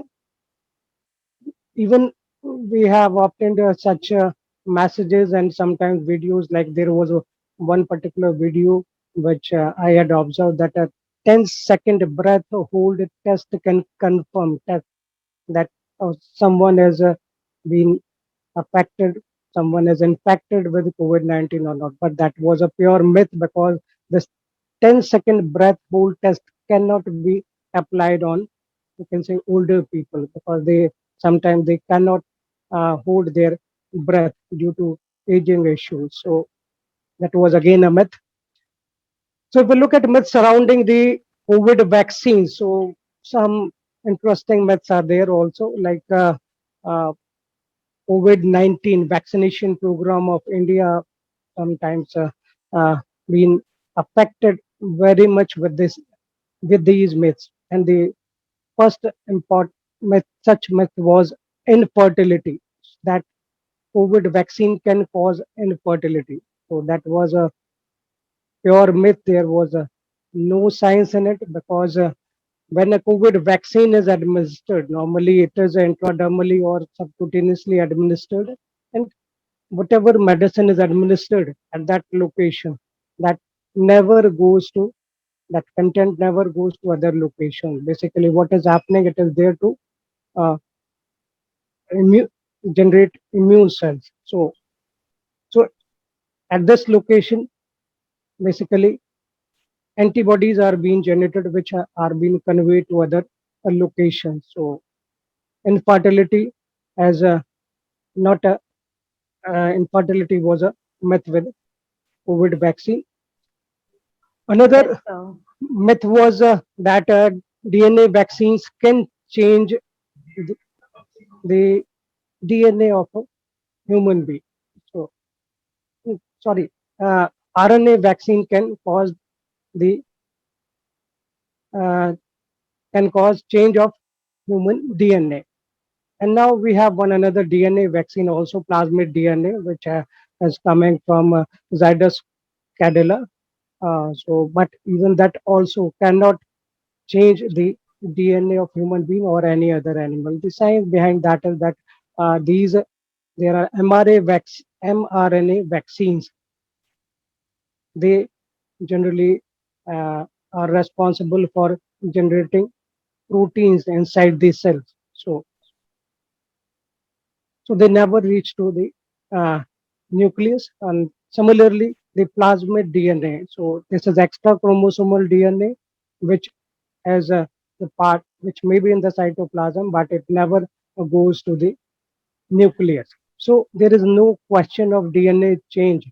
Even we have obtained such messages and sometimes videos, like there was one particular video which I had observed that a 10-second breath hold test can confirm that someone has been affected, someone is infected with COVID-19 or not. But that was a pure myth, because this 10-second breath hold test cannot be applied on, you can say, older people, because they sometimes they cannot hold their breath due to aging issues. So that was again a myth. So if we look at myths surrounding the COVID vaccine, so some interesting myths are there also, like uh, COVID-19 vaccination program of India sometimes uh, been affected very much with this, with these myths. And the first important myth, such myth was infertility, that COVID vaccine can cause infertility. So that was a pure myth. There was no science in it, because when a COVID vaccine is administered, normally it is intradermally or subcutaneously administered, and whatever medicine is administered at that location, that never goes to, that content never goes to other locations. Basically, what is happening, it is there to uh, immu- generate immune cells. So at this location, basically antibodies are being generated, which are being conveyed to other locations. So infertility as a not a infertility was a myth with COVID vaccine. Yes, Another sir. myth was that DNA vaccines can change the, the DNA of a human being. So, sorry, RNA vaccine the uh, can cause change of human DNA. And now we have one another DNA vaccine, also plasmid DNA, which is coming from Zydus cadila. But even that also cannot change the DNA of human being or any other animal. The science behind that is that these there are mRNA vaccines. They generally are responsible for generating proteins inside the cells. So they never reach to the nucleus. And similarly, the plasmid DNA. So this is extra chromosomal DNA, which has the part which may be in the cytoplasm, but it never goes to the nucleus. So there is no question of DNA change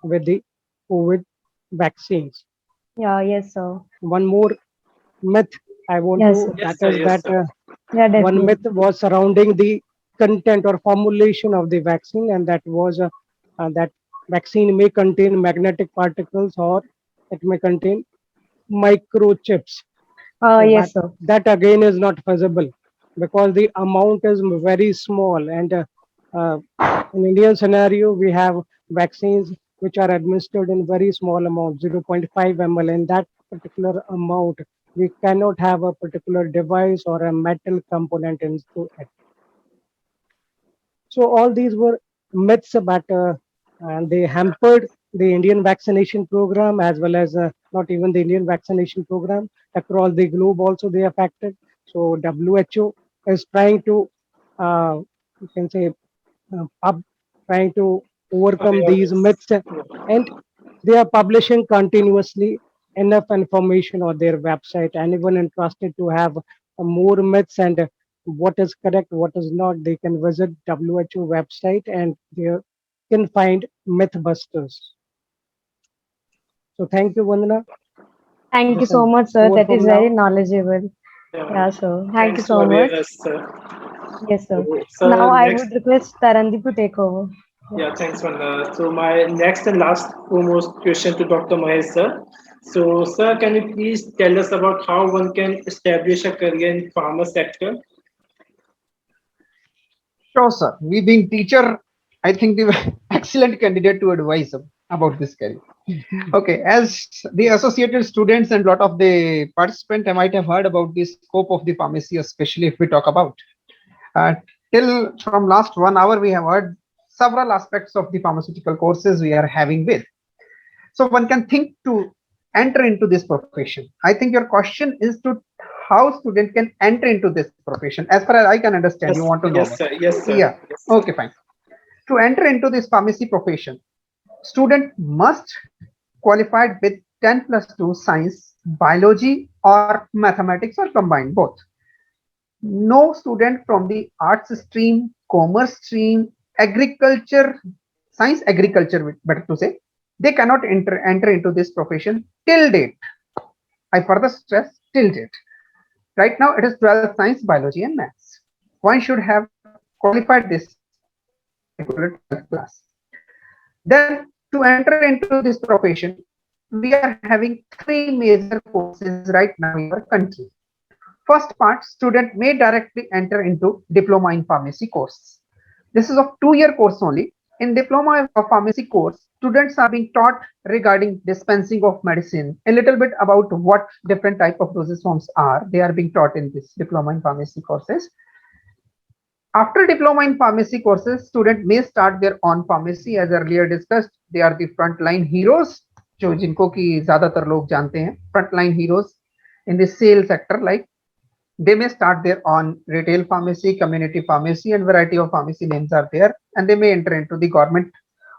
with the COVID vaccines. Yeah, yes, sir. One more myth I want Yes, sir. to, Yes, that sir. is Yes, that sir. Yeah, one myth definitely. was surrounding the content or formulation of the vaccine, and that was that vaccine may contain magnetic particles, or it may contain microchips. So, but Yes, sir. that again is not feasible, because the amount is very small. And uh, in Indian scenario, we have vaccines which are administered in very small amount, 0.5 ml. In that particular amount, we cannot have a particular device or a metal component into it. So all these were myths, but and they hampered the Indian vaccination program, as well as not even the Indian vaccination program across the globe. Also, they affected. So WHO is trying to, you can say, up, trying to overcome these Awareness. myths, and they are publishing continuously enough information on their website. Anyone interested to have more myths and what is correct, what is not, they can visit WHO website, and they can find Mythbusters. So thank you, Vandana. Thank you This so is much, sir. over That is from very now. knowledgeable. Yeah, sir. Thank you Thanks so for much. awareness, sir. Yes, sir. So, Now I next, would request Tarandeep to take over. Yeah. yeah, thanks, Vanda. So, my next and last foremost question to Dr. Mahesh, sir. So, sir, can you please tell us about how one can establish a career in pharma sector? Sure, sir. We being teacher, I think the excellent candidate to advise about this career. Okay, as the associated students and lot of the participant, I might have heard about the scope of the pharmacy, especially if we talk about. Uh, till from last 1 hour, we have heard several aspects of the pharmaceutical courses we are having with. So one can think to enter into this profession. I think your question is to how student can enter into this profession. As far as I can understand, you Yes, want to know yes, about. sir. Yes, sir. Yeah. Yes, sir. Okay, fine. To enter into this pharmacy profession, student must qualified with 10 plus 2 science, biology or mathematics or combined both. No student from the arts stream, commerce stream, agriculture, science agriculture, better to say, they cannot enter into this profession till date. I further stress till date. Right now it is 12th science, biology and maths. One should have qualified this particular 12th class. Then to enter into this profession, we are having three major courses right now in our country. First part, student may directly enter into diploma in pharmacy course. This is of 2 year course only. In diploma of pharmacy course, students are being taught regarding dispensing of medicine, a little bit about what different type of dosage forms are. They are being taught in this diploma in pharmacy courses. After diploma in pharmacy courses, student may start their own pharmacy. As earlier discussed, they are the frontline heroes, जो जिनको कि ज्यादातर लोग जानते हैं, frontline heroes in the sale sector. Like they may start their own retail pharmacy, community pharmacy, and variety of pharmacy names are there, and they may enter into the government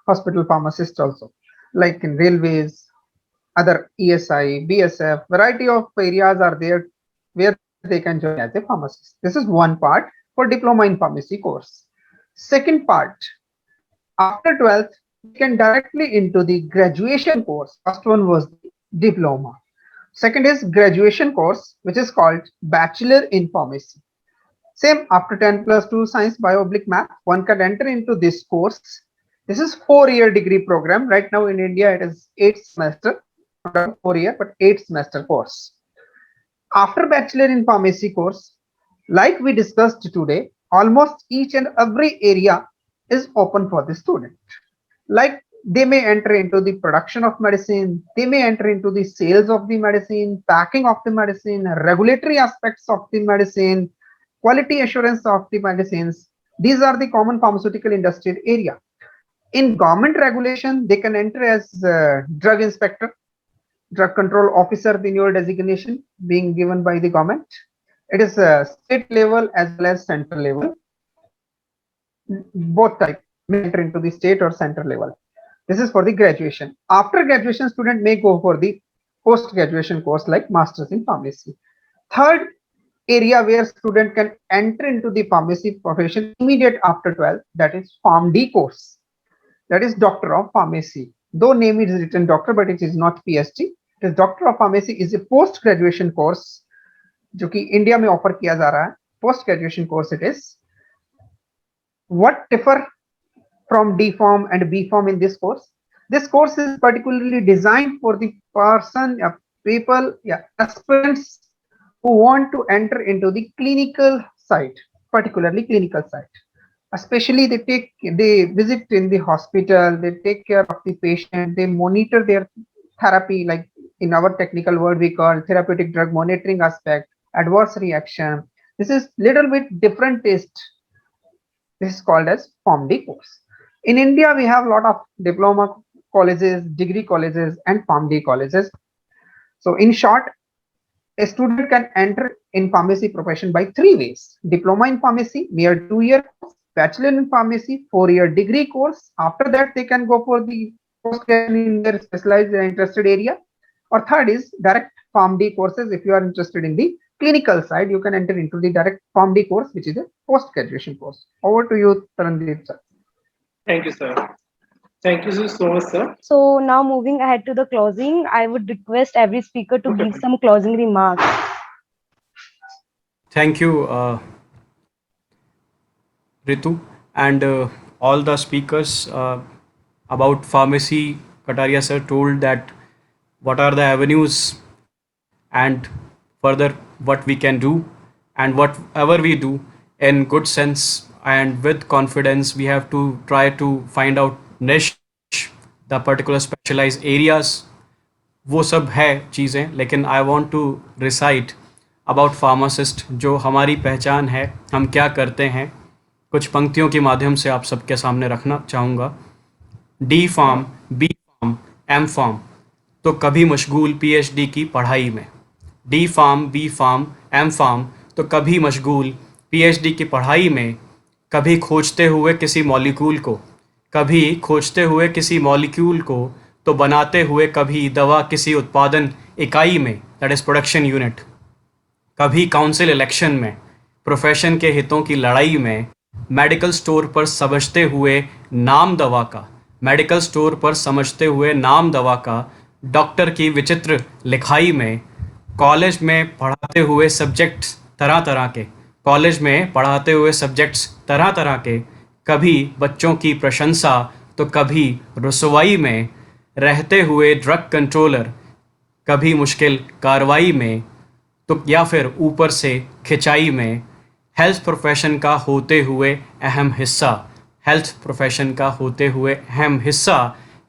hospital pharmacist also, like in railways, other ESI, BSF, variety of areas are there where they can join as a pharmacist. This is one part for diploma in pharmacy course. Second part, after 12th, we can directly into the graduation course. First one was the diploma. Second is graduation course, which is called Bachelor in Pharmacy. Same after 10 plus 2 science, bio, oblique math, one can enter into this course. This is 4 year degree program. Right now in India, it is 8 semester, not 4 year, but 8 semester course. After Bachelor in Pharmacy course, like we discussed today, almost each and every area is open for the student. Like they may enter into the production of medicine, they may enter into the sales of the medicine, packing of the medicine, regulatory aspects of the medicine, quality assurance of the medicines. These are the common pharmaceutical industry area. In government regulation, they can enter as drug inspector, drug control officer, the newer designation being given by the government. It is state level as well as central level. Both type may enter into the state or central level. This is for the graduation. After graduation, student may go for the post-graduation course like Masters in Pharmacy. Third area where student can enter into the pharmacy profession immediate after 12, that is PharmD course. That is Doctor of Pharmacy. Though name is written doctor, but it is not PhD. It is Doctor of Pharmacy is a post-graduation course जो कि India में offer किया जा रहा है. Post-graduation course it is. What differ from D Pharm and B Pharm in this course? This course is particularly designed for the person, people, aspirants who want to enter into the clinical side, particularly clinical side. Especially they visit in the hospital, they take care of the patient, they monitor their therapy, like in our technical word we call therapeutic drug monitoring aspect, adverse reaction. This is little bit different taste. This is called as PharmD course. In India, we have a lot of diploma colleges, degree colleges, and PharmD colleges. So in short, a student can enter in pharmacy profession by 3 ways. Diploma in pharmacy, mere 2 year course, bachelor in pharmacy, 4 year degree course. After that, they can go for the post-graduation in their specialized and interested area. Or third is direct PharmD courses. If you are interested in the clinical side, you can enter into the direct PharmD course, which is a post-graduation course. Over to you, Tarandeep sir. Thank you, sir. Thank you so much, sir. So now moving ahead to the closing, I would request every speaker to give some closing remarks. Thank you, Ritu, and all the speakers about pharmacy. Kataria sir told that what are the avenues and further what we can do, and whatever we do in good sense and with confidence, we have to try to find out niche, the particular specialized areas. वो सब है चीज़ें, लेकिन I want to recite about pharmacist, जो हमारी पहचान है, हम क्या करते हैं, कुछ पंक्तियों के माध्यम से आप सबके सामने रखना चाहूँगा। D pharm, B pharm, M pharm तो कभी मशगूल पीएचडी की पढ़ाई में। D pharm, B pharm, M pharm तो कभी मशगूल पीएचडी की पढ़ाई में, कभी खोजते हुए किसी मॉलिक्यूल को, कभी खोजते हुए किसी मॉलिक्यूल को तो बनाते हुए कभी दवा किसी उत्पादन इकाई में, दैट इज़ प्रोडक्शन यूनिट, कभी काउंसिल इलेक्शन में, प्रोफेशन के हितों की लड़ाई में, मेडिकल स्टोर पर समझते हुए नाम दवा का, मेडिकल स्टोर पर समझते हुए नाम दवा का, डॉक्टर की विचित्र लिखाई में, कॉलेज में पढ़ाते हुए सब्जेक्ट्स तरह तरह के, कॉलेज में पढ़ाते हुए सब्जेक्ट्स तरह तरह के, कभी बच्चों की प्रशंसा तो कभी रसवाई में, रहते हुए ड्रग कंट्रोलर, कभी मुश्किल कार्रवाई में, तो या फिर ऊपर से खिंचाई में, हेल्थ प्रोफेशन का होते हुए अहम हिस्सा, हेल्थ प्रोफेशन का होते हुए अहम हिस्सा,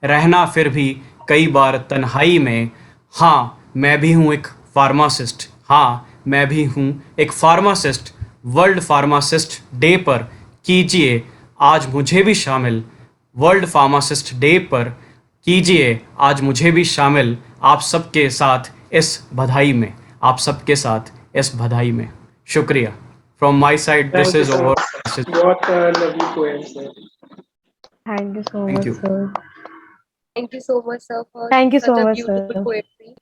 रहना फिर भी कई बार तन्हाई में। हाँ, मैं भी हूँ एक फार्मासिस्ट, हाँ मैं भी हूँ एक फार्मासिस्ट। वर्ल्ड फार्मासिस्ट डे पर कीजिए आज मुझे भी शामिल, वर्ल्ड फार्मासिस्ट डे पर कीजिए आज मुझे भी शामिल, आप सबके साथ इस बधाई में, आप सबके साथ इस बधाई में। शुक्रिया। From my side this Thank you, is sir. Over. What a lovely poem, sir. Thank you so thank much, you. sir. Thank you so much, sir, for Thank you such so a much, beautiful sir. poetry.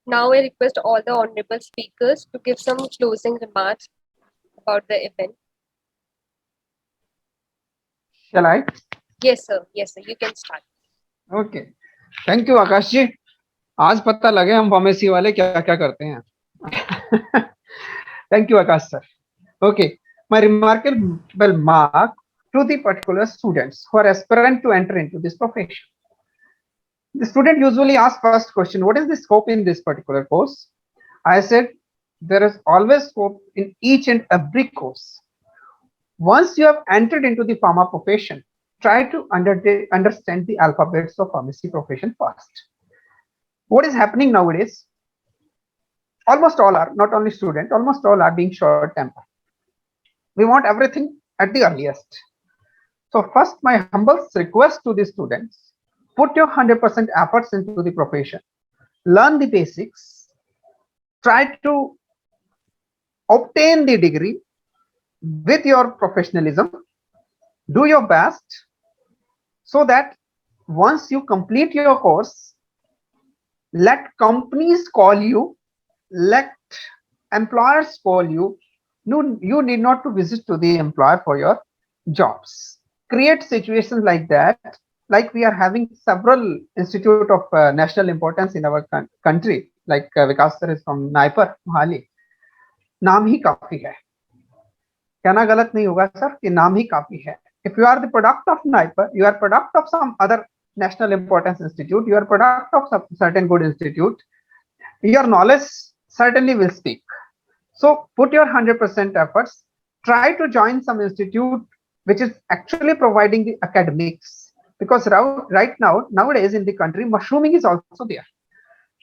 Now I request all the honorable speakers to give some closing remarks about the event. Shall I? Yes, sir. Yes, sir. You can start. Okay. Thank you, आकाश जी। आज पता लगे हम pharmacy वाले क्या क्या करते हैं। Thank you, Akash sir. Okay, my remarkable mark to the particular students who are aspirant to enter into this profession. The student usually asks first question, what is the scope in this particular course? I said there is always scope in each and every course. Once you have entered into the pharma profession, try to understand the alphabets of pharmacy profession first. What is happening nowadays? Almost all are, not only student, almost all are being short tempered. We want everything at the earliest. So first, my humble request to the students, put your 100% efforts into the profession, learn the basics, try to obtain the degree with your professionalism, do your best so that once you complete your course, let companies call you, let employers call you. You need not to visit to the employer for your jobs. Create situations like that, like we are having several institute of national importance in our country, like Vikas sir is from Naipur, Mohali. नाम ही काफी है, कहना गलत नहीं होगा sir कि नाम ही काफी है. If you are the product of Naipur, you are product of some other national importance institute, you are product of some certain good institute, your knowledge certainly will speak. So put your 100% efforts, try to join some institute which is actually providing the academics, because right now, nowadays in the country, mushrooming is also there.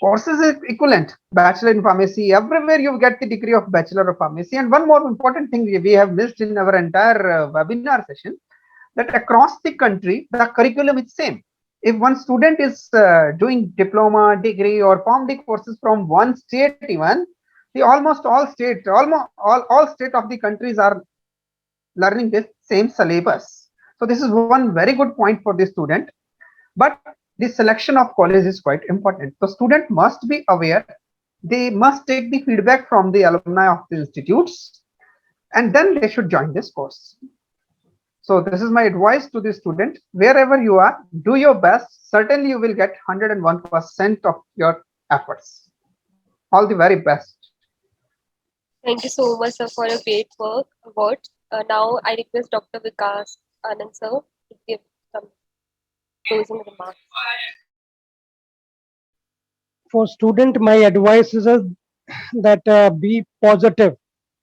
Courses is equivalent, bachelor in pharmacy, everywhere you get the degree of bachelor of pharmacy. And one more important thing we have missed in our entire webinar session, that across the country, the curriculum is same. If one student is doing diploma, degree or PharmD courses from one state even, the almost all state of the countries are learning this same syllabus. So this is one very good point for the student. But the selection of college is quite important. The student must be aware. They must take the feedback from the alumni of the institutes, and then they should join this course. So this is my advice to the student. Wherever you are, do your best. Certainly you will get 101% of your efforts. All the very best. Thank you so much, sir, for your great work. Words. Now I request Dr. Vikas Anand, sir, to give some closing remarks. For student, my advice is that be positive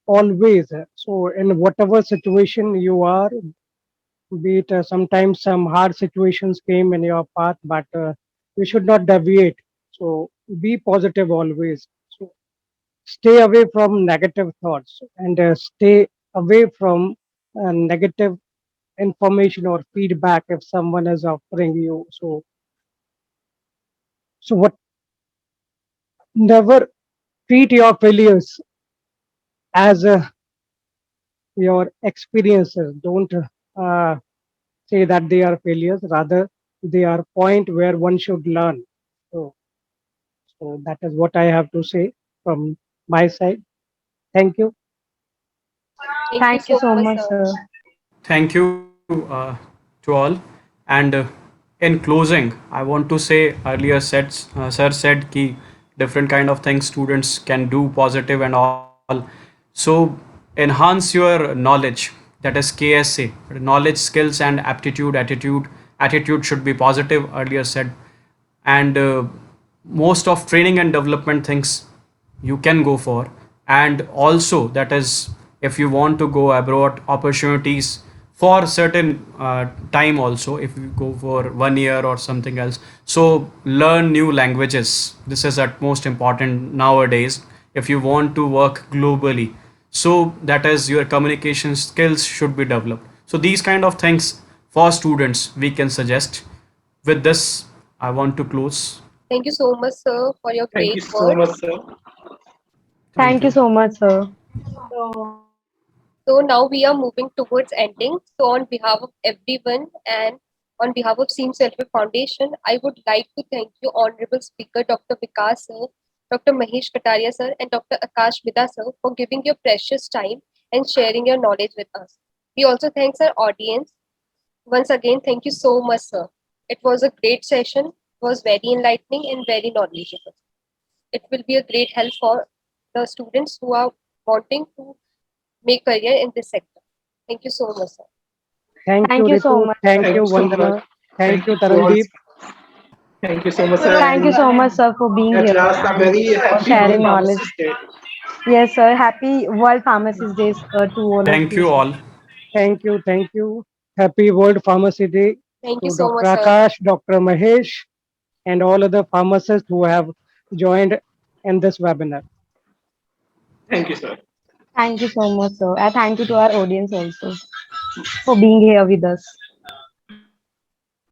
always. So in whatever situation you are, be it sometimes some hard situations came in your path, but you should not deviate. So be positive always. So stay away from negative thoughts and stay away from negative information or feedback if someone is offering you. So what, never treat your failures as your experiences. Don't say that they are failures. Rather, they are point where one should learn. So, so that is what I have to say from my side. Thank you. Thank you Thank you so so much, much, sir. sir. Thank you to all. And in closing, I want to say earlier sir said ki different kind of things students can do positive and all. So enhance your knowledge. That is KSA. Knowledge, skills, and aptitude. Attitude should be positive. Earlier said, and most of training and development things you can go for, and also that is if you want to go abroad opportunities for certain time, also if you go for 1 year or something else, so learn new languages. This is at most important nowadays if you want to work globally. So that is your communication skills should be developed. So these kind of things for students we can suggest. With this, I want to close. Thank you so much, sir, for your Thank great you so much, words. sir. Thank Thank you you. so much, sir. So now we are moving towards ending. So on behalf of everyone and on behalf of Seam Selfie Foundation, I would like to thank you, Honorable Speaker Dr. Vikas sir, Dr. Mahesh Kataria sir, and Dr. Akash Vida sir for giving your precious time and sharing your knowledge with us. We also thank our audience. Once again, thank you so much, sir. It was a great session. It was very enlightening and very knowledgeable. It will be a great help for the students who are wanting to make career in this sector. Thank you so much, sir. Thank you, Thank you so Ritu. much, Thank sir. Thank you, you so much. Vandana. Thank Thank you, you to all. Tarandeep. Thank you so much, sir. Thank you And so much, sir, for being at here last, a and very happy World sharing knowledge. Pharmacist Day. Yes, sir. Happy World Pharmacist Days to all of Thank you, you sir. all. Thank you. Thank you. Happy World Pharmacy Day Thank you to so Dr. much, sir. Akash, Dr. Mahesh, and all other pharmacists who have joined in this webinar. Thank you, sir. Thank you so much, sir. And thank you to our audience also for being here with us.